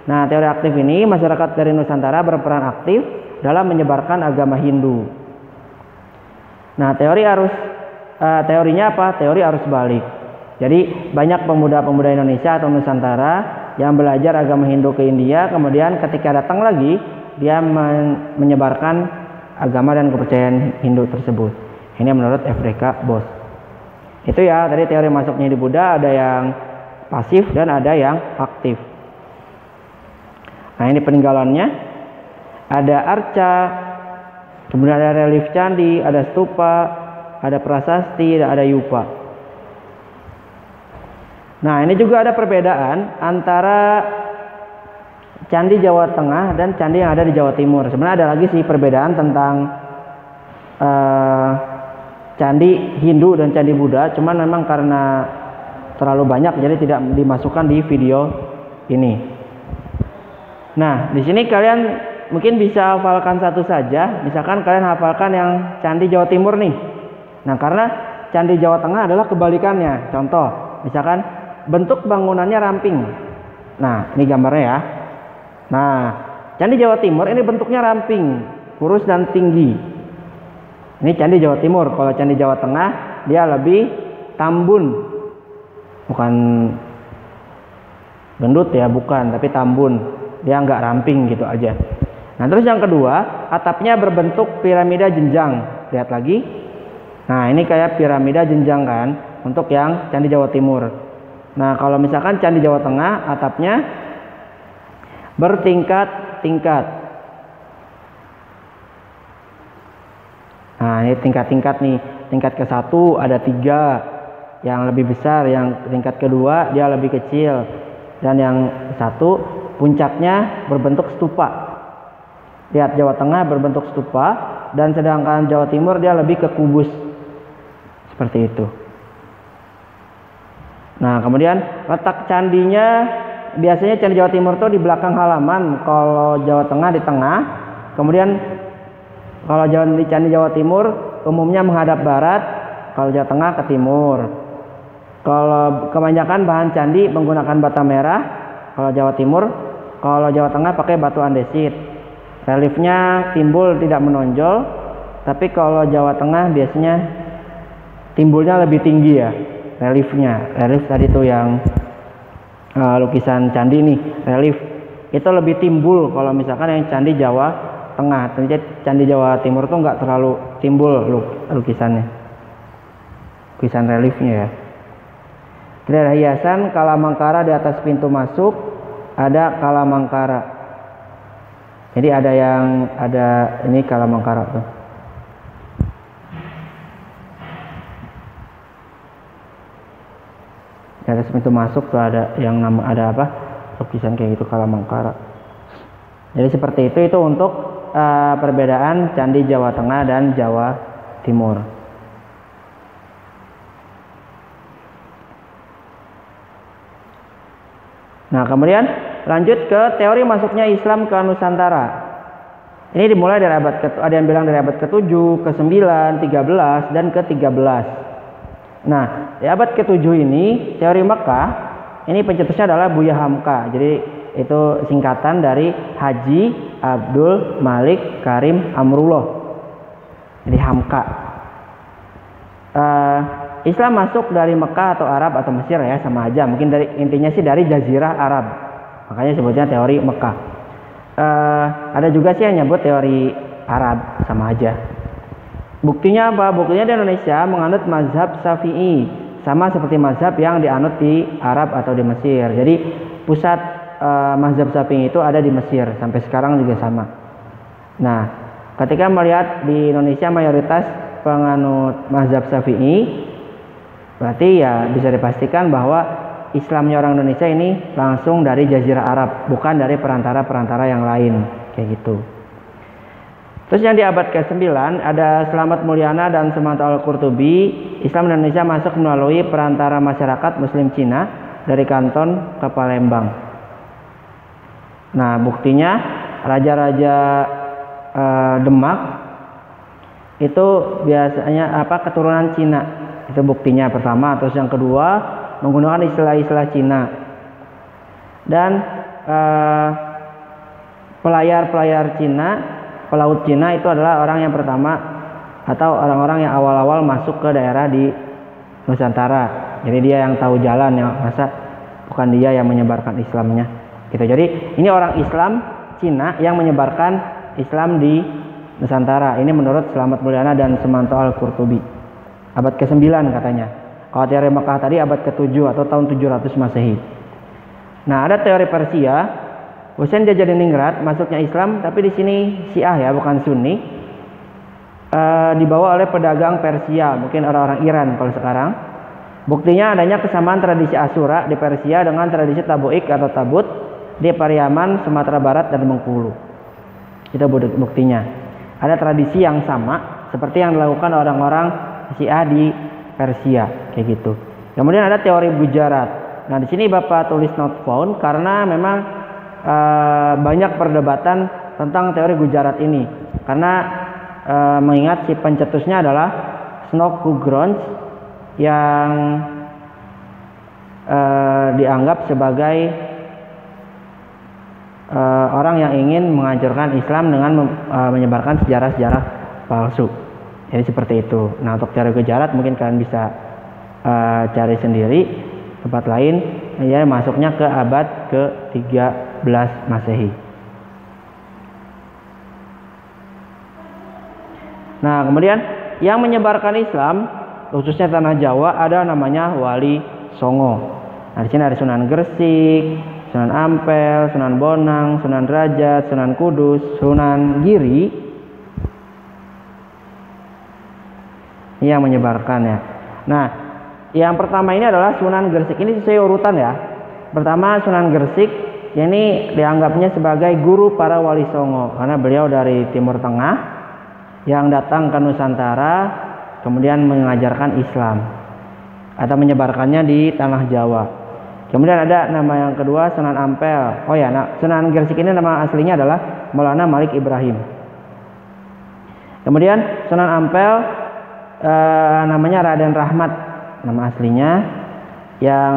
Speaker 1: Nah, teori aktif ini masyarakat dari Nusantara berperan aktif dalam menyebarkan agama Hindu. Nah, teorinya apa? Teori arus balik. Jadi banyak pemuda-pemuda Indonesia atau Nusantara yang belajar agama Hindu ke India, kemudian ketika datang lagi dia menyebarkan agama dan kepercayaan Hindu tersebut. Ini menurut F.D.K. Bos. Itu ya, tadi teori masuknya di Buddha ada yang pasif dan ada yang aktif. Nah, ini peninggalannya. Ada arca, kemudian ada relief candi, ada stupa, ada prasasti, dan ada yupa. Nah, ini juga ada perbedaan antara Candi Jawa Tengah dan candi yang ada di Jawa Timur. Sebenarnya ada lagi sih perbedaan tentang candi Hindu dan candi Buddha, cuman memang karena terlalu banyak jadi tidak dimasukkan di video ini. Nah, di sini kalian mungkin bisa hafalkan satu saja. Misalkan kalian hafalkan yang candi Jawa Timur nih. Nah, karena candi Jawa Tengah adalah kebalikannya. Contoh, misalkan bentuk bangunannya ramping. Nah, ini gambarnya ya. Nah, candi Jawa Timur ini bentuknya ramping, kurus dan tinggi. Ini candi Jawa Timur. Kalau candi Jawa Tengah dia lebih tambun, bukan gendut ya, bukan, tapi tambun. Dia nggak ramping gitu aja. Nah, terus yang kedua, atapnya berbentuk piramida jenjang. Lihat lagi. Nah, ini kayak piramida jenjang kan, untuk yang candi Jawa Timur. Nah, kalau misalkan candi Jawa Tengah, atapnya bertingkat-tingkat. Nah, ini tingkat-tingkat nih. Tingkat ke-1 ada 3 yang lebih besar, yang tingkat kedua dia lebih kecil, dan yang 1 puncaknya berbentuk stupa. Lihat, Jawa Tengah berbentuk stupa, dan sedangkan Jawa Timur dia lebih ke kubus. Seperti itu. Nah, kemudian letak candinya, biasanya candi Jawa Timur tuh di belakang halaman, kalau Jawa Tengah di tengah. Kemudian kalau di candi Jawa Timur umumnya menghadap barat, kalau Jawa Tengah ke timur. Kalau kebanyakan bahan candi menggunakan bata merah, kalau Jawa Timur. Kalau Jawa Tengah pakai batu andesit. Reliefnya timbul tidak menonjol, tapi kalau Jawa Tengah biasanya timbulnya lebih tinggi ya, reliefnya. Relief tadi tuh yang lukisan candi nih, relief itu lebih timbul. Kalau misalkan yang candi Jawa Tengah, candi Jawa Timur tuh nggak terlalu timbul lukisannya, lukisan reliefnya ya. Tidak ada hiasan kalamangkara di atas pintu masuk, ada kalamangkara. Jadi ada ini kalamangkara tuh. Di atas pintu masuk tuh ada yang ada apa? Lukisan kayak gitu, kalamangkara. Jadi seperti itu untuk perbedaan candi Jawa Tengah dan Jawa Timur. Nah, kemudian lanjut ke teori masuknya Islam ke Nusantara. Ini dimulai dari ada yang bilang dari abad ke-7, ke-9, 13, dan ke-13. Nah, di abad ke-7 ini teori Mekah, ini pencetusnya adalah Buya Hamka. Jadi itu singkatan dari Haji Abdul Malik Karim Amrullah. Jadi Hamka. Islam masuk dari Mekah atau Arab atau Mesir ya, sama aja. Mungkin intinya sih dari Jazirah Arab. Makanya sebutnya teori Mekah. Ada juga sih yang nyebut teori Arab, sama aja. Buktinya apa? Buktinya di Indonesia menganut mazhab Syafi'i, sama seperti mazhab yang dianut di Arab atau di Mesir. Jadi pusat mazhab Syafi'i itu ada di Mesir, sampai sekarang juga sama. Nah, ketika melihat di Indonesia mayoritas penganut mazhab Syafi'i, berarti ya bisa dipastikan bahwa Islamnya orang Indonesia ini langsung dari Jazirah Arab, bukan dari perantara-perantara yang lain, kayak gitu. Terus yang di abad ke-9 ada Slamet Mulyana dan Sumanto Al-Qurtubi. Islam Indonesia masuk melalui perantara masyarakat Muslim Cina dari Kanton ke Palembang. Nah, buktinya raja-raja Demak itu biasanya keturunan Cina. Itu buktinya pertama. Terus yang kedua menggunakan istilah-istilah Cina. Dan pelayar-pelayar Cina, pelaut Cina itu adalah orang yang pertama atau orang-orang yang awal-awal masuk ke daerah di Nusantara. Jadi dia yang tahu jalan, ya, masa bukan dia yang menyebarkan Islamnya. Gitu. Jadi ini orang Islam Cina yang menyebarkan Islam di Nusantara. Ini menurut Slamet Mulyana dan Sumanto Al-Qurtubi. Abad ke-9 katanya. Kalau teori Mekah tadi abad ke-7 atau tahun 700 Masehi. Nah, ada teori Persia. Husain Jajaningrat masuknya Islam, tapi di sini Syiah ya, bukan Sunni. Dibawa oleh pedagang Persia, mungkin orang-orang Iran kalau sekarang. Buktinya adanya kesamaan tradisi Asyura di Persia dengan tradisi Tabuik atau Tabut di Pariaman, Sumatera Barat, dan Bengkulu. Itu buktinya. Ada tradisi yang sama seperti yang dilakukan orang-orang Syiah di Persia, kayak gitu. Kemudian ada teori Gujarat. Nah, di sini Bapak tulis not found karena memang banyak perdebatan tentang teori Gujarat ini. Karena mengingat si pencetusnya adalah Snodgrass yang dianggap sebagai orang yang ingin menghancurkan Islam dengan menyebarkan sejarah-sejarah palsu. Jadi seperti itu. Nah, untuk teori Gujarat mungkin kalian bisa cari sendiri tempat lain. Ya, masuknya ke abad ke-13 Masehi. Nah, kemudian yang menyebarkan Islam khususnya tanah Jawa ada namanya Wali Songo. Nah, di sini ada Sunan Gresik, Sunan Ampel, Sunan Bonang, Sunan Derajat, Sunan Kudus, Sunan Giri yang menyebarkannya. Nah, yang pertama ini adalah Sunan Gresik. Ini sesuai urutan ya. Pertama Sunan Gresik, ini dianggapnya sebagai guru para Wali Songo karena beliau dari Timur Tengah yang datang ke Nusantara kemudian mengajarkan Islam atau menyebarkannya di tanah Jawa. Kemudian ada nama yang kedua Sunan Ampel. Oh ya, nah, Sunan Gresik ini nama aslinya adalah Maulana Malik Ibrahim. Kemudian Sunan Ampel namanya Raden Rahmat nama aslinya, yang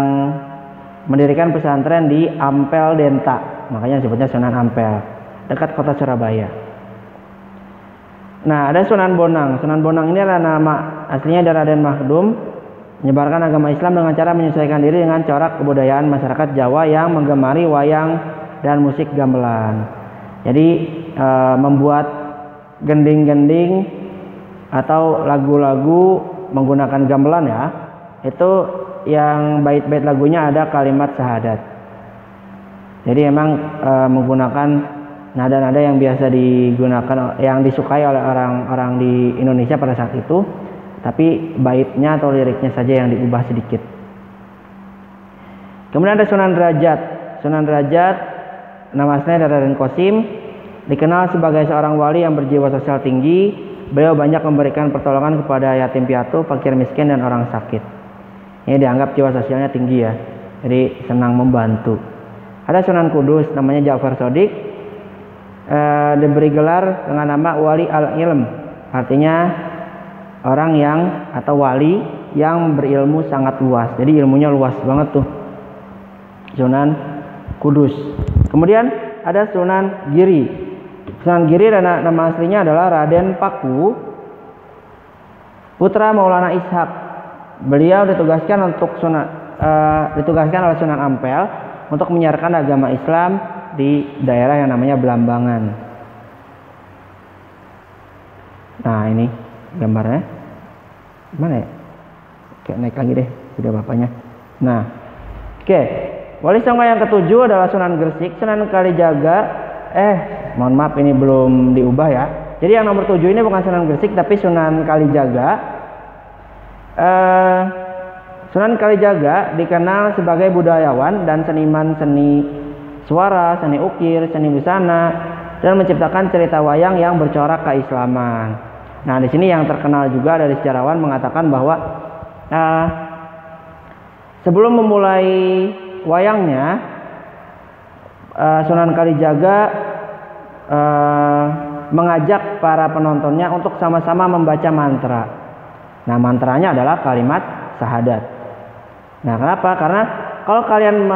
Speaker 1: mendirikan pesantren di Ampel Denta. Makanya disebutnya Sunan Ampel, dekat kota Surabaya. Nah, ada Sunan Bonang. Sunan Bonang ini adalah nama aslinya dari Raden Makhdum, menyebarkan agama Islam dengan cara menyesuaikan diri dengan corak kebudayaan masyarakat Jawa yang menggemari wayang dan musik gamelan. Jadi membuat gending-gending atau lagu-lagu menggunakan gamelan ya. Itu yang bait-bait lagunya ada kalimat syahadat. Jadi memang menggunakan nada-nada yang biasa digunakan, yang disukai oleh orang-orang di Indonesia pada saat itu. Tapi baitnya atau liriknya saja yang diubah sedikit. Kemudian ada Sunan Derajat. Sunan Derajat nama aslinya dari Raden Qasim, dikenal sebagai seorang wali yang berjiwa sosial tinggi. Beliau banyak memberikan pertolongan kepada yatim piatu, fakir miskin, dan orang sakit. Ini dianggap jiwa sosialnya tinggi ya. Jadi senang membantu. Ada Sunan Kudus namanya Ja'far Shodiq, diberi gelar dengan nama Wali al-Ilm. Artinya orang yang atau wali yang berilmu sangat luas. Jadi ilmunya luas banget tuh Sunan Kudus. Kemudian ada Sunan Giri. Sunan Giri nama aslinya adalah Raden Paku, putra Maulana Ishak. Beliau ditugaskan oleh Sunan Ampel untuk menyiarkan agama Islam di daerah yang namanya Belambangan. Nah, ini gambarnya mana ya? Oke, naik lagi deh video bapaknya. Nah, oke. Wali Songo yang ketujuh adalah Sunan Gresik. Sunan Kalijaga, mohon maaf ini belum diubah ya. Jadi yang nomor 7 ini bukan Sunan Gresik tapi Sunan Kalijaga. Sunan Kalijaga dikenal sebagai budayawan dan seniman seni suara, seni ukir, seni busana, dan menciptakan cerita wayang yang bercorak keislaman. Nah, di sini yang terkenal juga dari sejarawan mengatakan bahwa sebelum memulai wayangnya, Sunan Kalijaga mengajak para penontonnya untuk sama-sama membaca mantra. Nah, mantranya adalah kalimat syahadat. Nah, kenapa? Karena kalau kalian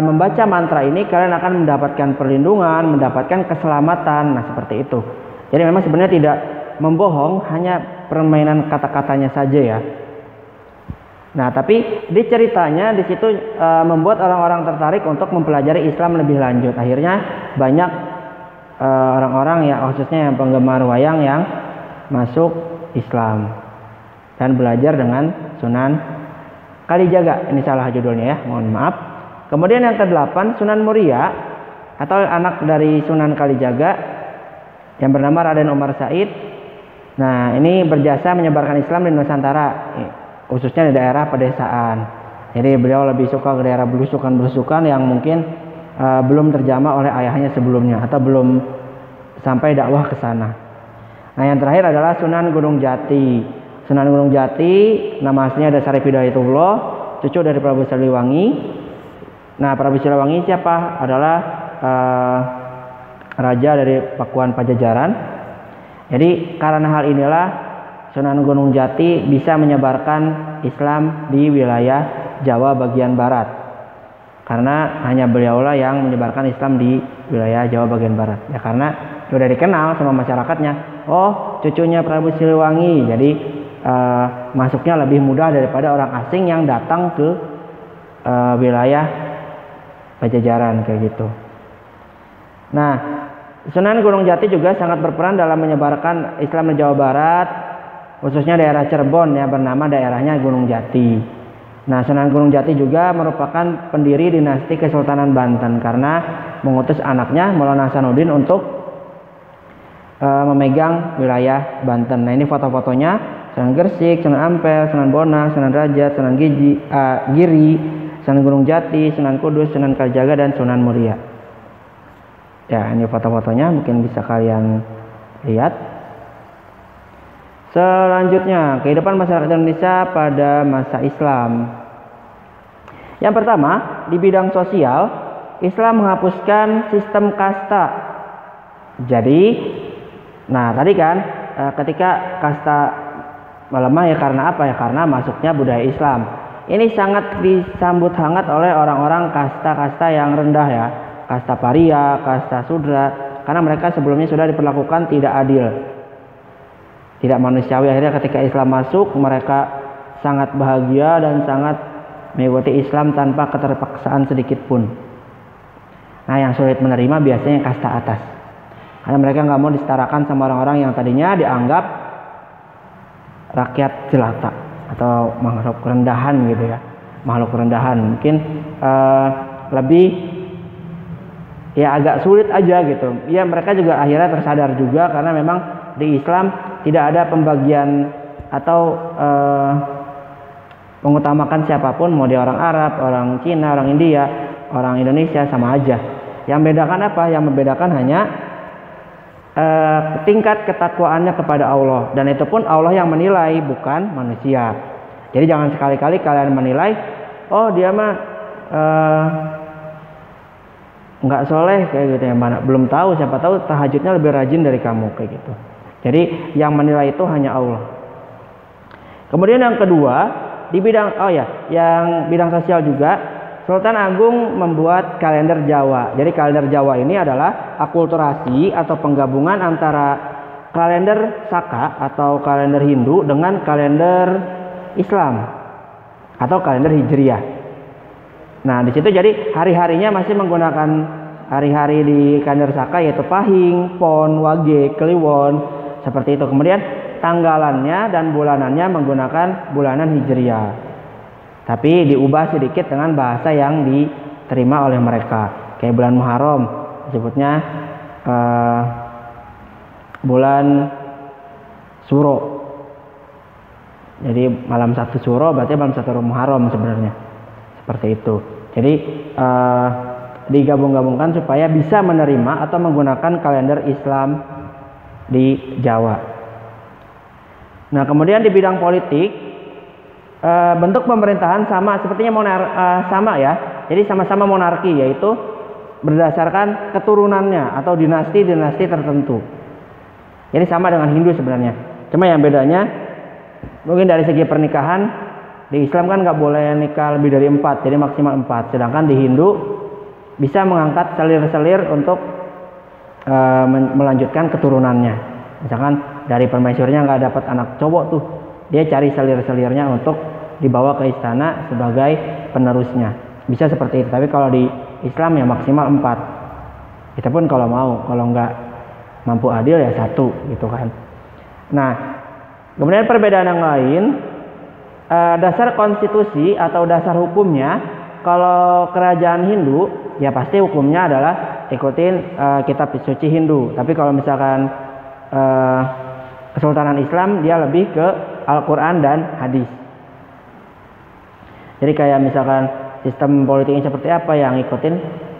Speaker 1: membaca mantra ini, kalian akan mendapatkan perlindungan, mendapatkan keselamatan. Nah, seperti itu. Jadi memang sebenarnya tidak membohong, hanya permainan kata-katanya saja ya. Nah, tapi di ceritanya di situ membuat orang-orang tertarik untuk mempelajari Islam lebih lanjut. Akhirnya banyak orang-orang ya, khususnya yang penggemar wayang yang masuk Islam dan belajar dengan Sunan Kalijaga. Ini salah judulnya ya, mohon maaf. Kemudian yang ke-8 Sunan Muria atau anak dari Sunan Kalijaga yang bernama Raden Umar Said. Nah, ini berjasa menyebarkan Islam di Nusantara, khususnya di daerah pedesaan. Jadi beliau lebih suka ke daerah belusukan-belusukan yang mungkin belum terjamah oleh ayahnya sebelumnya atau belum sampai dakwah ke sana. Nah, yang terakhir adalah Sunan Gunung Jati. Sunan Gunung Jati nama aslinya ada Syarif Hidayatullah, cucu dari Prabu Siliwangi. Nah, Prabu Siliwangi siapa? Adalah raja dari Pakuan Pajajaran. Jadi karena hal inilah Sunan Gunung Jati bisa menyebarkan Islam di wilayah Jawa bagian barat. Karena hanya beliaulah yang menyebarkan Islam di wilayah Jawa bagian barat. Ya karena sudah dikenal sama masyarakatnya. Oh, cucunya Prabu Siliwangi. Jadi masuknya lebih mudah daripada orang asing yang datang ke wilayah Pajajaran kayak gitu. Nah, Sunan Gunung Jati juga sangat berperan dalam menyebarkan Islam di Jawa Barat, khususnya daerah Cirebon ya, bernama daerahnya Gunung Jati. Nah, Sunan Gunung Jati juga merupakan pendiri dinasti Kesultanan Banten karena mengutus anaknya Maulana Hasanuddin untuk memegang wilayah Banten. Nah, ini foto-fotonya Sunan Gresik, Sunan Ampel, Sunan Bonang, Sunan Derajat, Sunan Giri, Sunan Gunung Jati, Sunan Kudus, Sunan Kalijaga, dan Sunan Muria. Ya, ini foto-fotonya mungkin bisa kalian lihat. Selanjutnya, kehidupan masyarakat Indonesia pada masa Islam. Yang pertama, di bidang sosial, Islam menghapuskan sistem kasta. Jadi, nah tadi kan ketika kasta melemah ya karena apa ya? Karena masuknya budaya Islam. Ini sangat disambut hangat oleh orang-orang kasta-kasta yang rendah ya. Kasta paria, kasta sudra. Karena mereka sebelumnya sudah diperlakukan tidak adil, tidak manusiawi. Akhirnya ketika Islam masuk, mereka sangat bahagia dan sangat mengikuti Islam tanpa keterpaksaan sedikit pun. Nah, yang sulit menerima biasanya kasta atas, karena mereka nggak mau disetarakan sama orang-orang yang tadinya dianggap rakyat jelata atau makhluk rendahan gitu ya, makhluk rendahan. Mungkin lebih ya agak sulit aja gitu. Ya mereka juga akhirnya tersadar juga karena memang di Islam tidak ada pembagian atau mengutamakan siapapun, mau dia orang Arab, orang Cina, orang India, orang Indonesia, sama aja. Yang membedakan apa? Yang membedakan hanya tingkat ketakwaannya kepada Allah, dan itu pun Allah yang menilai, bukan manusia. Jadi jangan sekali-kali kalian menilai, oh dia mah nggak soleh kayak gitu ya, mana belum tahu, siapa tahu tahajudnya lebih rajin dari kamu kayak gitu. Jadi yang menilai itu hanya Allah. Kemudian yang kedua, di bidang yang bidang sosial juga, Sultan Agung membuat kalender Jawa. Jadi kalender Jawa ini adalah akulturasi atau penggabungan antara kalender Saka atau kalender Hindu dengan kalender Islam atau kalender Hijriah. Nah, di situ jadi hari-harinya masih menggunakan hari-hari di kalender Saka, yaitu Pahing, Pon, Wage, Kliwon, seperti itu. Kemudian tanggalannya dan bulanannya menggunakan bulanan Hijriah, tapi diubah sedikit dengan bahasa yang diterima oleh mereka. Kayak bulan Muharram disebutnya bulan Suro. Jadi malam 1 Suro berarti malam 1 Muharram sebenarnya. Seperti itu. Jadi digabung-gabungkan supaya bisa menerima atau menggunakan kalender Islam di Jawa. Nah, kemudian di bidang politik, bentuk pemerintahan sepertinya sama ya. Jadi sama-sama monarki, yaitu berdasarkan keturunannya atau dinasti-dinasti tertentu. Jadi sama dengan Hindu sebenarnya. Cuma yang bedanya mungkin dari segi pernikahan, di Islam kan nggak boleh nikah lebih dari 4, jadi maksimal 4. Sedangkan di Hindu bisa mengangkat selir-selir untuk melanjutkan keturunannya. Misalkan dari permaisurinya nggak dapat anak cowok tuh, dia cari selir-selirnya untuk dibawa ke istana sebagai penerusnya. Bisa seperti itu. Tapi kalau di Islam ya maksimal 4. Itu pun kalau mau, kalau nggak mampu adil ya 1 gitu kan. Nah, kemudian perbedaan yang lain, dasar konstitusi atau dasar hukumnya, kalau kerajaan Hindu ya pasti hukumnya adalah ikutin kitab suci Hindu. Tapi kalau misalkan Kesultanan Islam, dia lebih ke Al-Quran dan hadis. Jadi kayak misalkan sistem politiknya seperti apa, yang ngikutin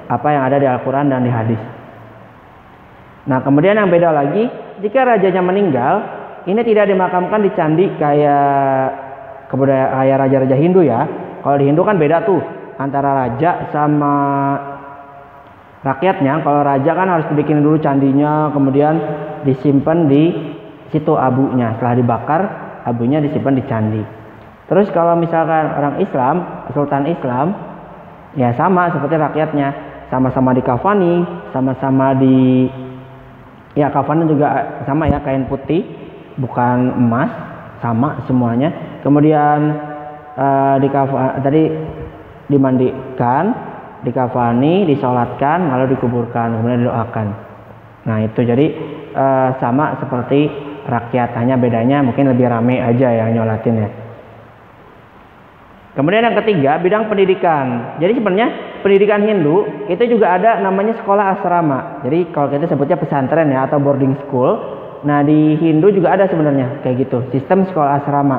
Speaker 1: apa yang ada di Al-Quran dan di hadis. Nah, kemudian yang beda lagi, jika rajanya meninggal, ini tidak dimakamkan di candi kayak kebudayaan raja-raja Hindu ya. Kalau di Hindu kan beda tuh antara raja sama rakyatnya. Kalau raja kan harus dibikin dulu candinya, kemudian disimpan di situ abunya. Setelah dibakar, abunya disimpan di candi. Terus kalau misalkan orang Islam, Sultan Islam, ya sama seperti rakyatnya, sama-sama dikafani, sama-sama ya kafannya juga sama ya, kain putih, bukan emas, sama semuanya. Kemudian tadi dimandikan, dikafani, disolatkan, lalu dikuburkan, kemudian didoakan. Nah itu jadi sama seperti rakyat, hanya bedanya mungkin lebih rame aja yang nyolatin ya. Kemudian yang ketiga, bidang pendidikan. Jadi sebenarnya pendidikan Hindu itu juga ada namanya sekolah asrama. Jadi kalau kita sebutnya pesantren ya, atau boarding school. Nah di Hindu juga ada sebenarnya kayak gitu, sistem sekolah asrama.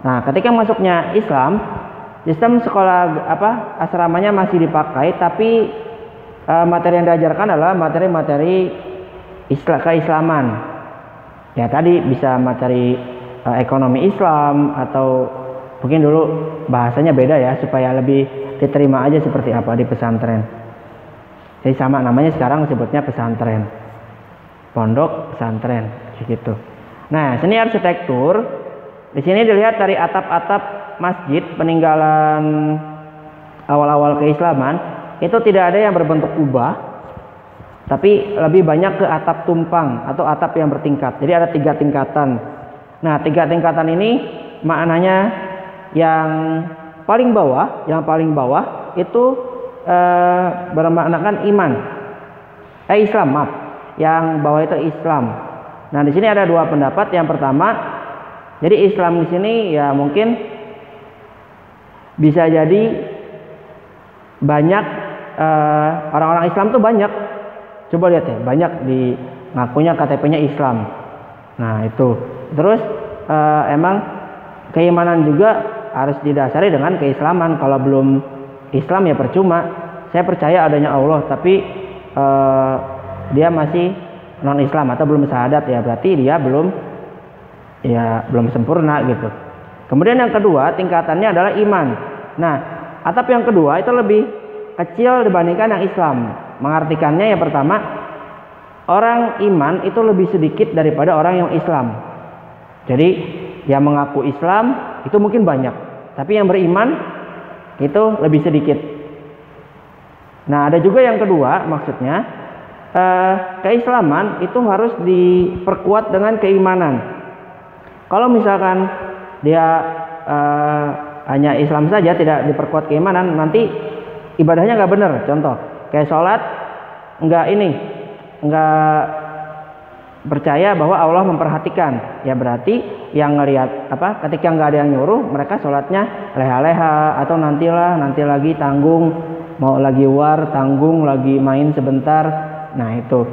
Speaker 1: Nah ketika masuknya Islam, sistem sekolah asramanya masih dipakai, tapi materi yang diajarkan adalah materi-materi keislaman. Ya tadi bisa materi ekonomi Islam, atau mungkin dulu bahasanya beda ya, supaya lebih diterima aja seperti apa di pesantren. Jadi sama namanya sekarang disebutnya pesantren, pondok pesantren gitu. Nah seni arsitektur di sini dilihat dari atap-atap masjid peninggalan awal-awal keislaman, itu tidak ada yang berbentuk kubah, tapi lebih banyak ke atap tumpang atau atap yang bertingkat. Jadi ada 3 tingkatan. Nah 3 tingkatan ini maknanya yang paling bawah itu bermaknakan iman, Islam, maaf. Yang bawah itu Islam. Nah di sini ada 2 pendapat. Yang pertama, jadi Islam di sini ya mungkin bisa jadi banyak orang-orang Islam tuh banyak. Coba lihat ya, banyak di ngakunya KTP-nya Islam. Nah itu. Terus emang keimanan juga harus didasari dengan keislaman. Kalau belum Islam ya percuma. Saya percaya adanya Allah, tapi dia masih non Islam atau belum syahadat, ya berarti dia belum sempurna gitu. Kemudian yang kedua tingkatannya adalah iman. Nah atap yang kedua itu lebih kecil dibandingkan yang Islam. Mengartikannya yang pertama, orang iman itu lebih sedikit daripada orang yang Islam. Jadi yang mengaku Islam itu mungkin banyak, tapi yang beriman itu lebih sedikit. Nah ada juga yang kedua, maksudnya keislaman itu harus diperkuat dengan keimanan. Kalau misalkan dia hanya Islam saja, tidak diperkuat keimanan, nanti ibadahnya nggak benar. Contoh kayak sholat nggak percaya bahwa Allah memperhatikan, ya berarti yang ngelihat ketika nggak ada yang nyuruh, mereka sholatnya leha-leha, atau nanti lagi tanggung, mau lagi tanggung, lagi main sebentar. Nah itu.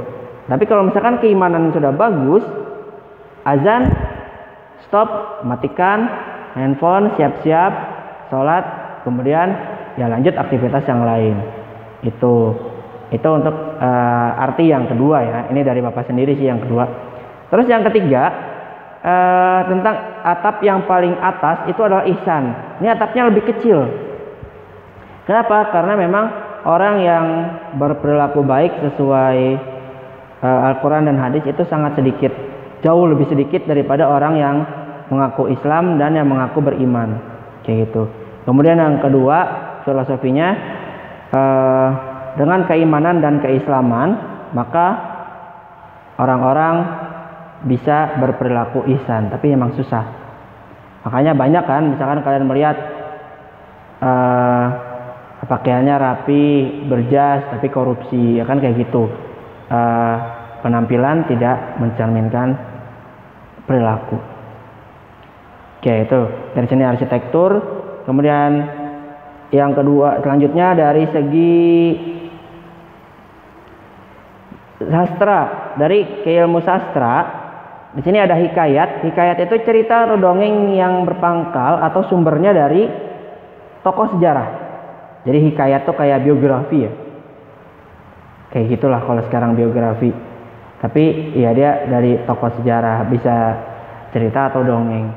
Speaker 1: Tapi kalau misalkan keimanan sudah bagus, azan stop, matikan handphone, siap-siap sholat, kemudian ya lanjut aktivitas yang lain. Itu untuk arti yang kedua ya. Ini dari Bapak sendiri sih yang kedua. Terus yang ketiga, tentang atap yang paling atas itu adalah ihsan. Ini atapnya lebih kecil. Kenapa? Karena memang orang yang berperilaku baik sesuai Al-Quran dan hadis itu sangat sedikit, jauh lebih sedikit daripada orang yang mengaku Islam dan yang mengaku beriman, kayak gitu. Kemudian yang kedua, filosofinya dengan keimanan dan keislaman, maka orang-orang bisa berperilaku ihsan, tapi memang susah. Makanya banyak kan, misalkan kalian melihat pakaiannya rapi, berjas, tapi korupsi, ya kan kayak gitu. Penampilan tidak mencerminkan perilaku. Oke, itu dari sini arsitektur. Kemudian yang kedua, selanjutnya dari segi sastra, dari keilmu sastra, di sini ada hikayat. Hikayat itu cerita atau dongeng yang berpangkal atau sumbernya dari tokoh sejarah. Jadi hikayat itu kayak biografi ya. Kayak gitulah kalau sekarang biografi. Tapi ya dia dari tokoh sejarah, bisa cerita atau dongeng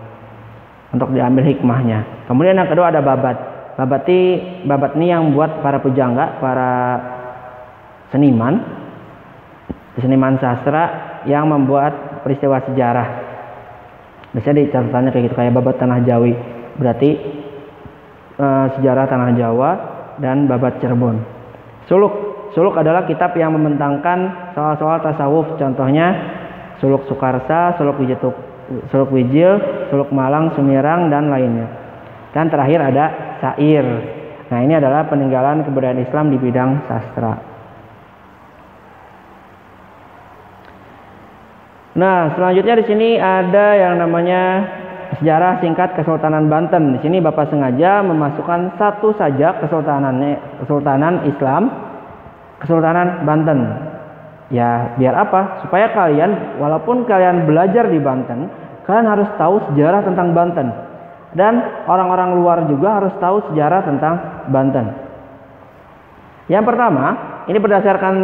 Speaker 1: untuk diambil hikmahnya. Kemudian yang kedua ada babat. Babat ini yang buat para pujangga, para seniman sastra yang membuat peristiwa sejarah. Biasanya di catatannya kayak gitu, kayak babat Tanah Jawi, berarti sejarah Tanah Jawa, dan babat Cirebon. Suluk adalah kitab yang membentangkan soal-soal tasawuf, contohnya Suluk Sukarsa, Suluk Wijil, Suluk Malang, Sumirang, dan lainnya. Dan terakhir ada Sair. Nah, ini adalah peninggalan kebudayaan Islam di bidang sastra. Nah, selanjutnya di sini ada yang namanya sejarah singkat Kesultanan Banten. Di sini Bapak sengaja memasukkan satu saja Kesultanan Islam, Kesultanan Banten. Ya, biar apa? Supaya kalian, walaupun kalian belajar di Banten, kalian harus tahu sejarah tentang Banten. Dan orang-orang luar juga harus tahu sejarah tentang Banten. Yang pertama, ini berdasarkan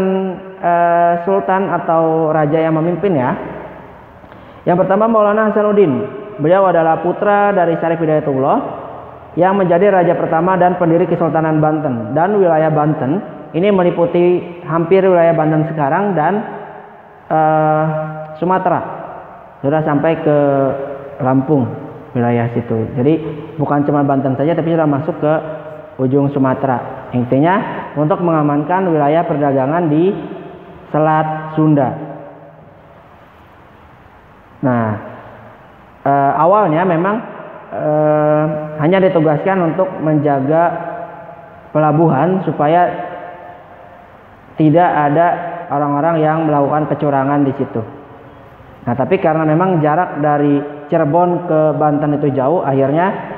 Speaker 1: sultan atau raja yang memimpin ya. Yang pertama Maulana Hasanuddin. Beliau adalah putra dari Syarif Hidayatullah yang menjadi raja pertama dan pendiri Kesultanan Banten. Dan wilayah Banten ini meliputi hampir wilayah Banten sekarang dan Sumatera. Sudah sampai ke Lampung, wilayah situ. Jadi bukan cuma Banten saja, tapi sudah masuk ke ujung Sumatera. Intinya untuk mengamankan wilayah perdagangan di Selat Sunda. Nah, awalnya memang hanya ditugaskan untuk menjaga pelabuhan supaya tidak ada orang-orang yang melakukan kecurangan di situ. Nah, tapi karena memang jarak dari Cirebon ke Banten itu jauh, akhirnya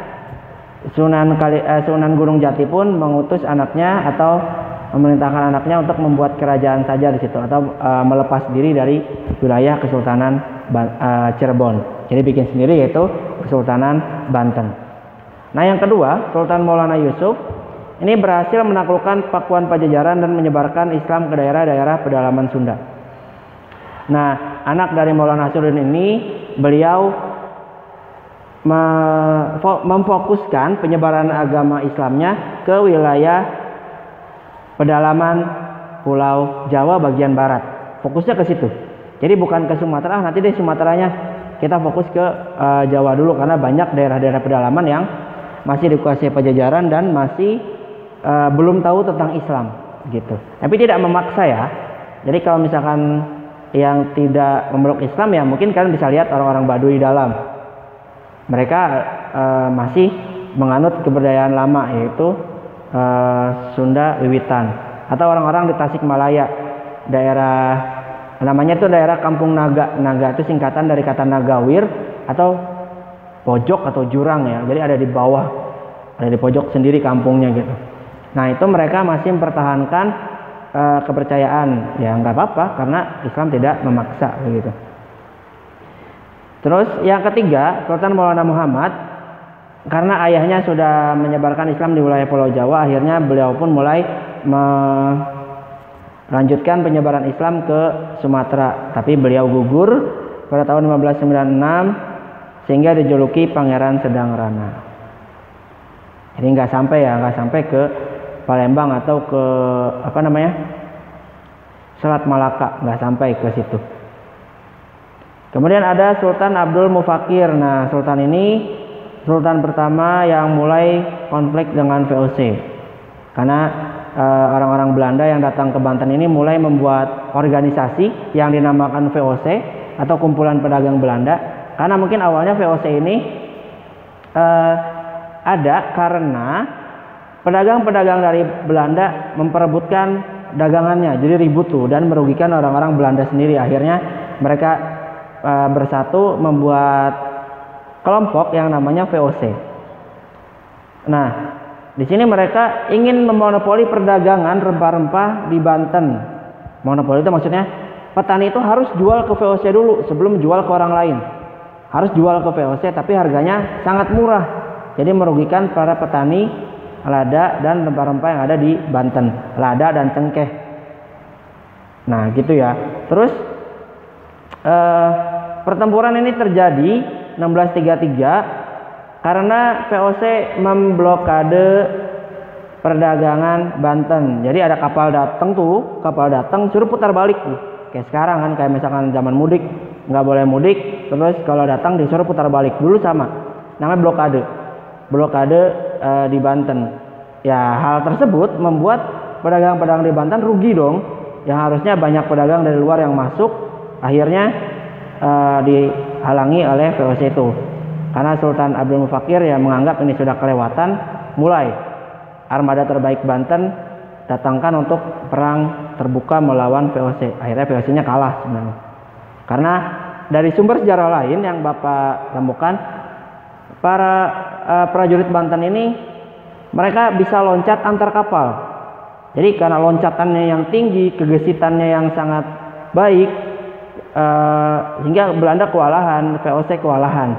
Speaker 1: Sunan Gunung Jati pun mengutus anaknya atau memerintahkan anaknya untuk membuat kerajaan saja di situ atau melepas diri dari wilayah Kesultanan Cirebon. Jadi bikin sendiri, yaitu Kesultanan Banten. Nah, yang kedua, Sultan Maulana Yusuf ini berhasil menaklukkan Pakuan Pajajaran dan menyebarkan Islam ke daerah-daerah pedalaman Sunda. Nah, anak dari Maulana Hasanuddin ini, beliau memfokuskan penyebaran agama Islamnya ke wilayah pedalaman Pulau Jawa bagian barat. Fokusnya ke situ. Jadi bukan ke Sumatera, nanti deh Sumateranya kita fokus ke Jawa dulu, karena banyak daerah-daerah pedalaman yang masih dikuasai Pajajaran dan masih belum tahu tentang Islam gitu. Tapi tidak memaksa ya. Jadi kalau misalkan yang tidak memeluk Islam, ya mungkin kalian bisa lihat orang-orang Baduy dalam. Mereka masih menganut kebudayaan lama, yaitu Sunda Wiwitan, atau orang-orang di Tasikmalaya, daerah namanya itu daerah Kampung Naga. Naga itu singkatan dari kata Nagawir atau pojok atau jurang ya. Jadi ada di bawah, ada di pojok sendiri kampungnya gitu. Nah, itu mereka masih mempertahankan kepercayaan. Ya nggak apa-apa karena Islam tidak memaksa begitu. Terus yang ketiga, Sultan Maulana Muhammad, karena ayahnya sudah menyebarkan Islam di wilayah Pulau Jawa, akhirnya beliau pun mulai melanjutkan penyebaran Islam ke Sumatera. Tapi beliau gugur pada tahun 1596 sehingga dijuluki Pangeran Sedang Rana. Jadi nggak sampai ke Palembang atau ke Selat Malaka, nggak sampai ke situ. Kemudian ada Sultan Abdul Mufakir. Nah, sultan ini sultan pertama yang mulai konflik dengan VOC. Karena orang-orang Belanda yang datang ke Banten ini mulai membuat organisasi yang dinamakan VOC atau Kumpulan Pedagang Belanda. Karena mungkin awalnya VOC ini ada karena pedagang-pedagang dari Belanda memperebutkan dagangannya, jadi ribut tuh dan merugikan orang-orang Belanda sendiri. Akhirnya mereka bersatu membuat kelompok yang namanya VOC. Nah, di sini mereka ingin memonopoli perdagangan rempah-rempah di Banten. Monopoli itu maksudnya petani itu harus jual ke VOC dulu sebelum jual ke orang lain. Harus jual ke VOC tapi harganya sangat murah. Jadi merugikan para petani lada dan rempah-rempah yang ada di Banten, lada dan cengkeh. Nah gitu ya. Terus pertempuran ini terjadi 1633 karena VOC memblokade perdagangan Banten. Jadi ada kapal datang suruh putar balik tuh. Kayak sekarang kan, kayak misalkan zaman mudik nggak boleh mudik, terus kalau datang disuruh putar balik. Dulu sama, namanya blokade di Banten. Ya hal tersebut membuat pedagang-pedagang di Banten rugi dong. Yang harusnya banyak pedagang dari luar yang masuk, akhirnya dihalangi oleh VOC itu. Karena Sultan Abdul Mufakir yang menganggap ini sudah kelewatan, mulai armada terbaik Banten datangkan untuk perang terbuka melawan VOC. Akhirnya VOC-nya kalah sebenarnya. Karena dari sumber sejarah lain yang Bapak temukan, para prajurit Banten ini mereka bisa loncat antar kapal. Jadi karena loncatannya yang tinggi, kegesitannya yang sangat baik, sehingga Belanda kewalahan, VOC kewalahan.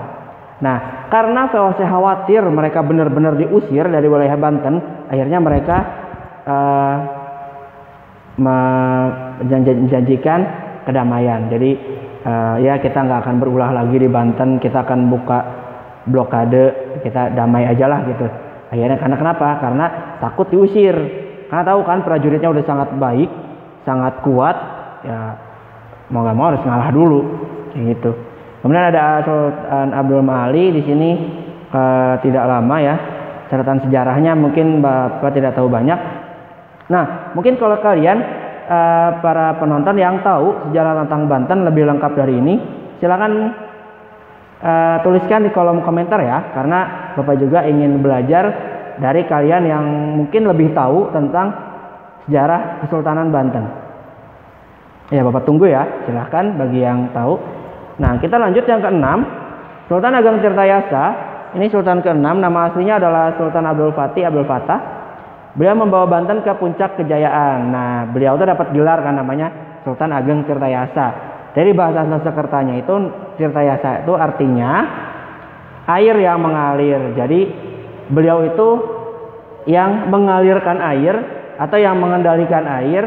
Speaker 1: Nah, karena VOC khawatir mereka benar-benar diusir dari wilayah Banten, akhirnya mereka menjanjikan kedamaian. Jadi ya kita nggak akan berulah lagi di Banten, kita akan buka blokade, kita damai aja lah gitu. Akhirnya karena kenapa? Karena takut diusir. Karena tahu kan prajuritnya udah sangat baik, sangat kuat, ya mau nggak mau harus ngalah dulu, kayak gitu. Kemudian ada Sultan Abdul Ma'ali di sini tidak lama ya. Catatan sejarahnya mungkin Bapak tidak tahu banyak. Nah, mungkin kalau kalian para penonton yang tahu sejarah tentang Banten lebih lengkap dari ini, silakan tuliskan di kolom komentar ya, karena Bapak juga ingin belajar dari kalian yang mungkin lebih tahu tentang sejarah Kesultanan Banten. Ya, Bapak tunggu ya, silahkan bagi yang tahu. Nah, kita lanjut yang keenam, Sultan Ageng Tirtayasa. Ini Sultan keenam, nama aslinya adalah Sultan Abdul Fatih Abdul Fattah. Beliau membawa Banten ke puncak kejayaan. Nah, beliau itu dapat gelar kan namanya Sultan Ageng Tirtayasa. Dari bahasa Sanskertanya itu Tirtayasa itu artinya air yang mengalir. Jadi beliau itu yang mengalirkan air atau yang mengendalikan air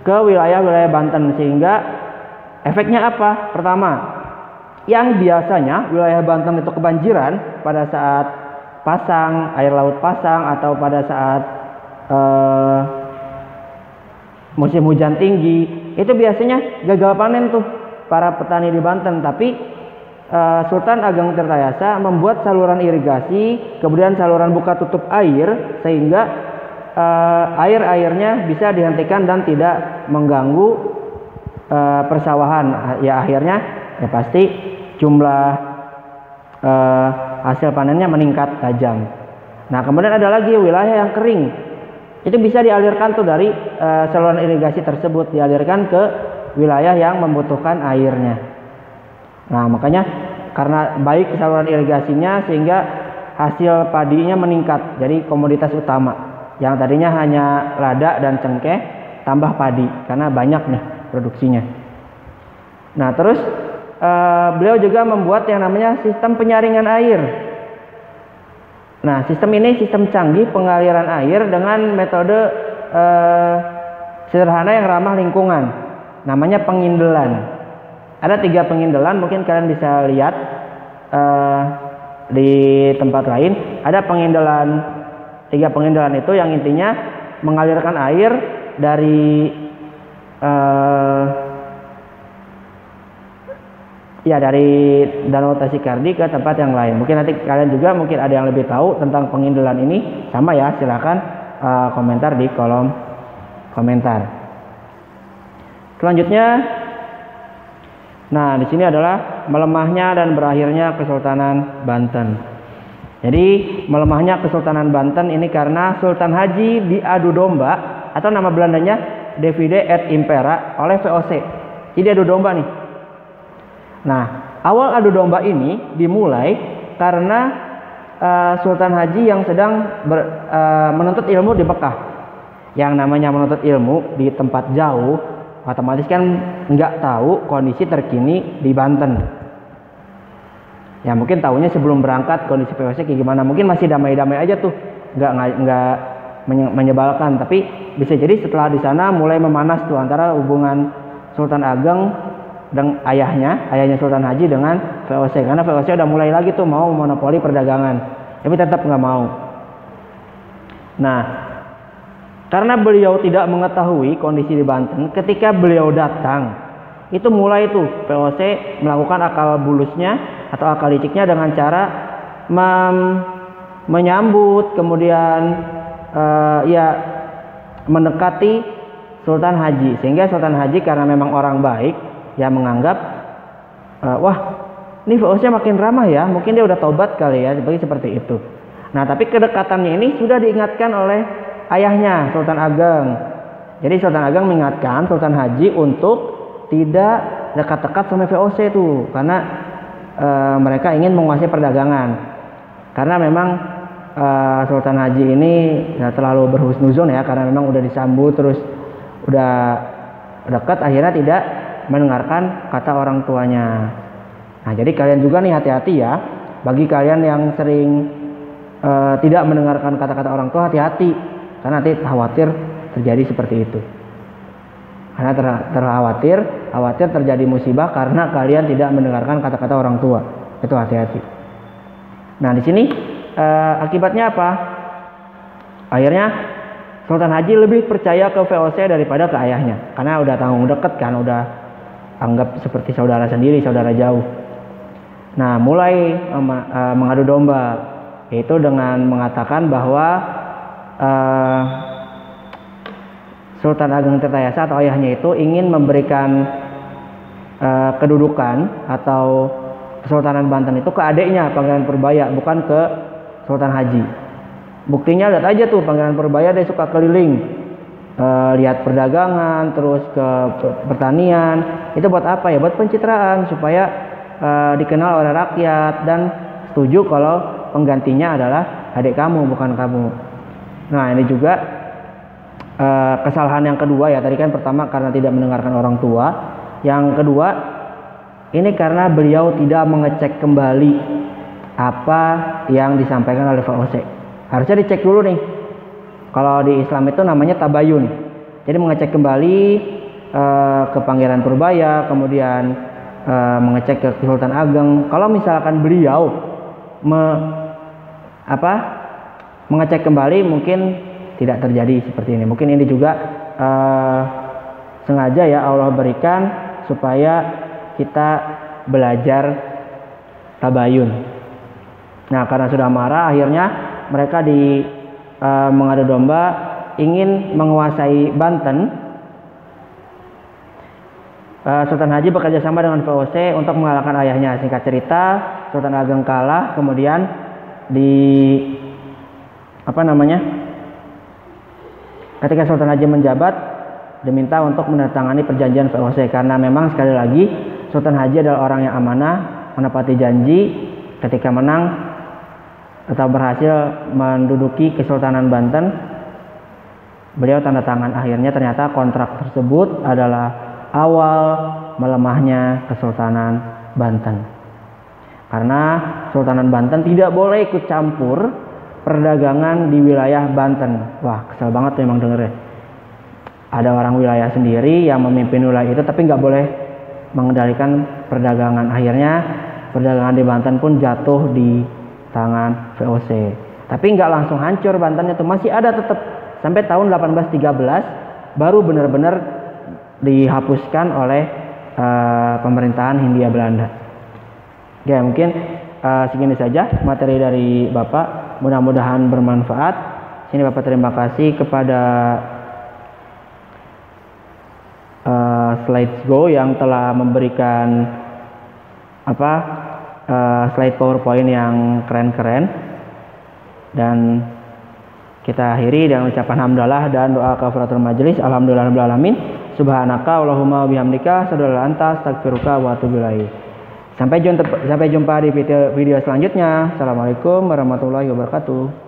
Speaker 1: ke wilayah-wilayah Banten, sehingga efeknya apa? Pertama, yang biasanya wilayah Banten itu kebanjiran pada saat pasang, air laut pasang, atau pada saat musim hujan tinggi, itu biasanya gagal panen tuh para petani di Banten. Tapi Sultan Ageng Tirtayasa membuat saluran irigasi, kemudian saluran buka tutup air, sehingga air-airnya bisa dihentikan dan tidak mengganggu persawahan. Ya akhirnya ya pasti jumlah hasil panennya meningkat tajam. Nah, kemudian ada lagi wilayah yang kering, itu bisa dialirkan tuh dari saluran irigasi tersebut, dialirkan ke wilayah yang membutuhkan airnya. Nah, makanya karena baik saluran irigasinya sehingga hasil padinya meningkat, jadi komoditas utama yang tadinya hanya lada dan cengkeh tambah padi karena banyak nih produksinya. Nah, terus beliau juga membuat yang namanya sistem penyaringan air. Nah, sistem ini sistem canggih pengaliran air dengan metode sederhana yang ramah lingkungan. Namanya pengindelan. Ada 3 pengindelan, mungkin kalian bisa lihat di tempat lain. Ada pengindelan, 3 pengindelan itu yang intinya mengalirkan air dari dari Danau Tasikardi ke tempat yang lain. Mungkin nanti kalian juga mungkin ada yang lebih tahu tentang pengindelan ini, sama ya, silahkan komentar di kolom komentar. Selanjutnya, nah di sini adalah melemahnya dan berakhirnya Kesultanan Banten. Jadi melemahnya Kesultanan Banten ini karena Sultan Haji diadu domba, atau nama Belandanya Divide et Impera, oleh VOC. Jadi adu domba nih. Nah, awal adu domba ini dimulai karena Sultan Haji yang sedang menuntut ilmu di Mekah. Yang namanya menuntut ilmu di tempat jauh, otomatis kan nggak tahu kondisi terkini di Banten. Ya mungkin tahunya sebelum berangkat kondisi VOC kayak gimana. Mungkin masih damai-damai aja tuh, nggak menyebalkan. Tapi bisa jadi setelah di sana mulai memanas tuh antara hubungan Sultan Ageng dan ayahnya Sultan Haji dengan VOC, karena VOC udah mulai lagi tuh mau monopoli perdagangan, tapi tetap nggak mau. Nah, karena beliau tidak mengetahui kondisi di Banten, ketika beliau datang itu mulai tuh VOC melakukan akal bulusnya atau akal liciknya dengan cara menyambut, kemudian mendekati Sultan Haji, sehingga Sultan Haji karena memang orang baik ya menganggap wah ini VOC makin ramah ya, mungkin dia udah tobat kali ya, seperti itu. Nah, tapi kedekatannya ini sudah diingatkan oleh ayahnya Sultan Ageng. Jadi Sultan Ageng mengingatkan Sultan Haji untuk tidak dekat-dekat sama VOC itu, karena mereka ingin menguasai perdagangan. Karena memang Sultan Haji ini terlalu berhusnuzon ya, karena memang udah disambut terus udah dekat, akhirnya tidak mendengarkan kata orang tuanya. Nah, jadi kalian juga nih hati-hati ya, bagi kalian yang sering tidak mendengarkan kata-kata orang tua, hati-hati, karena nanti khawatir terjadi seperti itu. Karena khawatir terjadi musibah karena kalian tidak mendengarkan kata-kata orang tua. Itu hati-hati. Nah, di sini akibatnya apa? Akhirnya Sultan Haji lebih percaya ke VOC daripada ke ayahnya, karena udah tanggung deket kan, udah anggap seperti saudara sendiri, saudara jauh. Nah, mulai mengadu domba, yaitu dengan mengatakan bahwa Sultan Ageng Tirtayasa atau ayahnya itu ingin memberikan kedudukan atau Kesultanan Banten itu ke adiknya Pangeran Purbaya, bukan ke Sultan Haji. Buktinya lihat aja tuh, Pangeran Purbaya dia suka keliling lihat perdagangan, terus ke pertanian. Itu buat apa ya? Buat pencitraan, supaya dikenal oleh rakyat dan setuju kalau penggantinya adalah adik kamu, bukan kamu. Nah, ini juga kesalahan yang kedua ya. Tadi kan pertama karena tidak mendengarkan orang tua. Yang kedua, ini karena beliau tidak mengecek kembali apa yang disampaikan oleh VOC. Harusnya dicek dulu nih. Kalau di Islam itu namanya tabayun. Jadi mengecek kembali ke Pangeran Purbaya, kemudian mengecek ke Sultan Ageng. Kalau misalkan beliau mengecek kembali, mungkin tidak terjadi seperti ini. Mungkin ini juga sengaja ya Allah berikan supaya kita belajar tabayun. Nah, karena sudah marah, akhirnya mereka mengadu domba ingin menguasai Banten. Sultan Haji bekerja sama dengan VOC untuk mengalahkan ayahnya. Singkat cerita, Sultan Ageng kalah, kemudian ketika Sultan Haji menjabat, diminta untuk menandatangani perjanjian VOC, karena memang sekali lagi Sultan Haji adalah orang yang amanah, menepati janji. Ketika menang atau berhasil menduduki Kesultanan Banten, beliau tanda tangan. Akhirnya ternyata kontrak tersebut adalah awal melemahnya Kesultanan Banten, karena Kesultanan Banten tidak boleh ikut campur perdagangan di wilayah Banten. Wah, kesel banget tuh emang dengernya. Ada orang wilayah sendiri yang memimpin wilayah itu, tapi nggak boleh mengendalikan perdagangan. Akhirnya perdagangan di Banten pun jatuh di tangan VOC. Tapi nggak langsung hancur Bantennya tuh, masih ada tetap sampai tahun 1813 baru benar-benar dihapuskan oleh pemerintahan Hindia Belanda. Ya, mungkin segini saja materi dari Bapak. Mudah-mudahan bermanfaat. Sini Bapak terima kasih kepada Slidesgo yang telah memberikan slide PowerPoint yang keren-keren. Dan kita akhiri dengan ucapan hamdalah dan doa kafaratul majelis. Alhamdulillahirabbil alamin. Subhanaka Allahumma bihamdika asyhadu an la ilaha illa anta astaghfiruka wa atubu ilaik. Sampai jumpa di video selanjutnya. Assalamualaikum warahmatullahi wabarakatuh.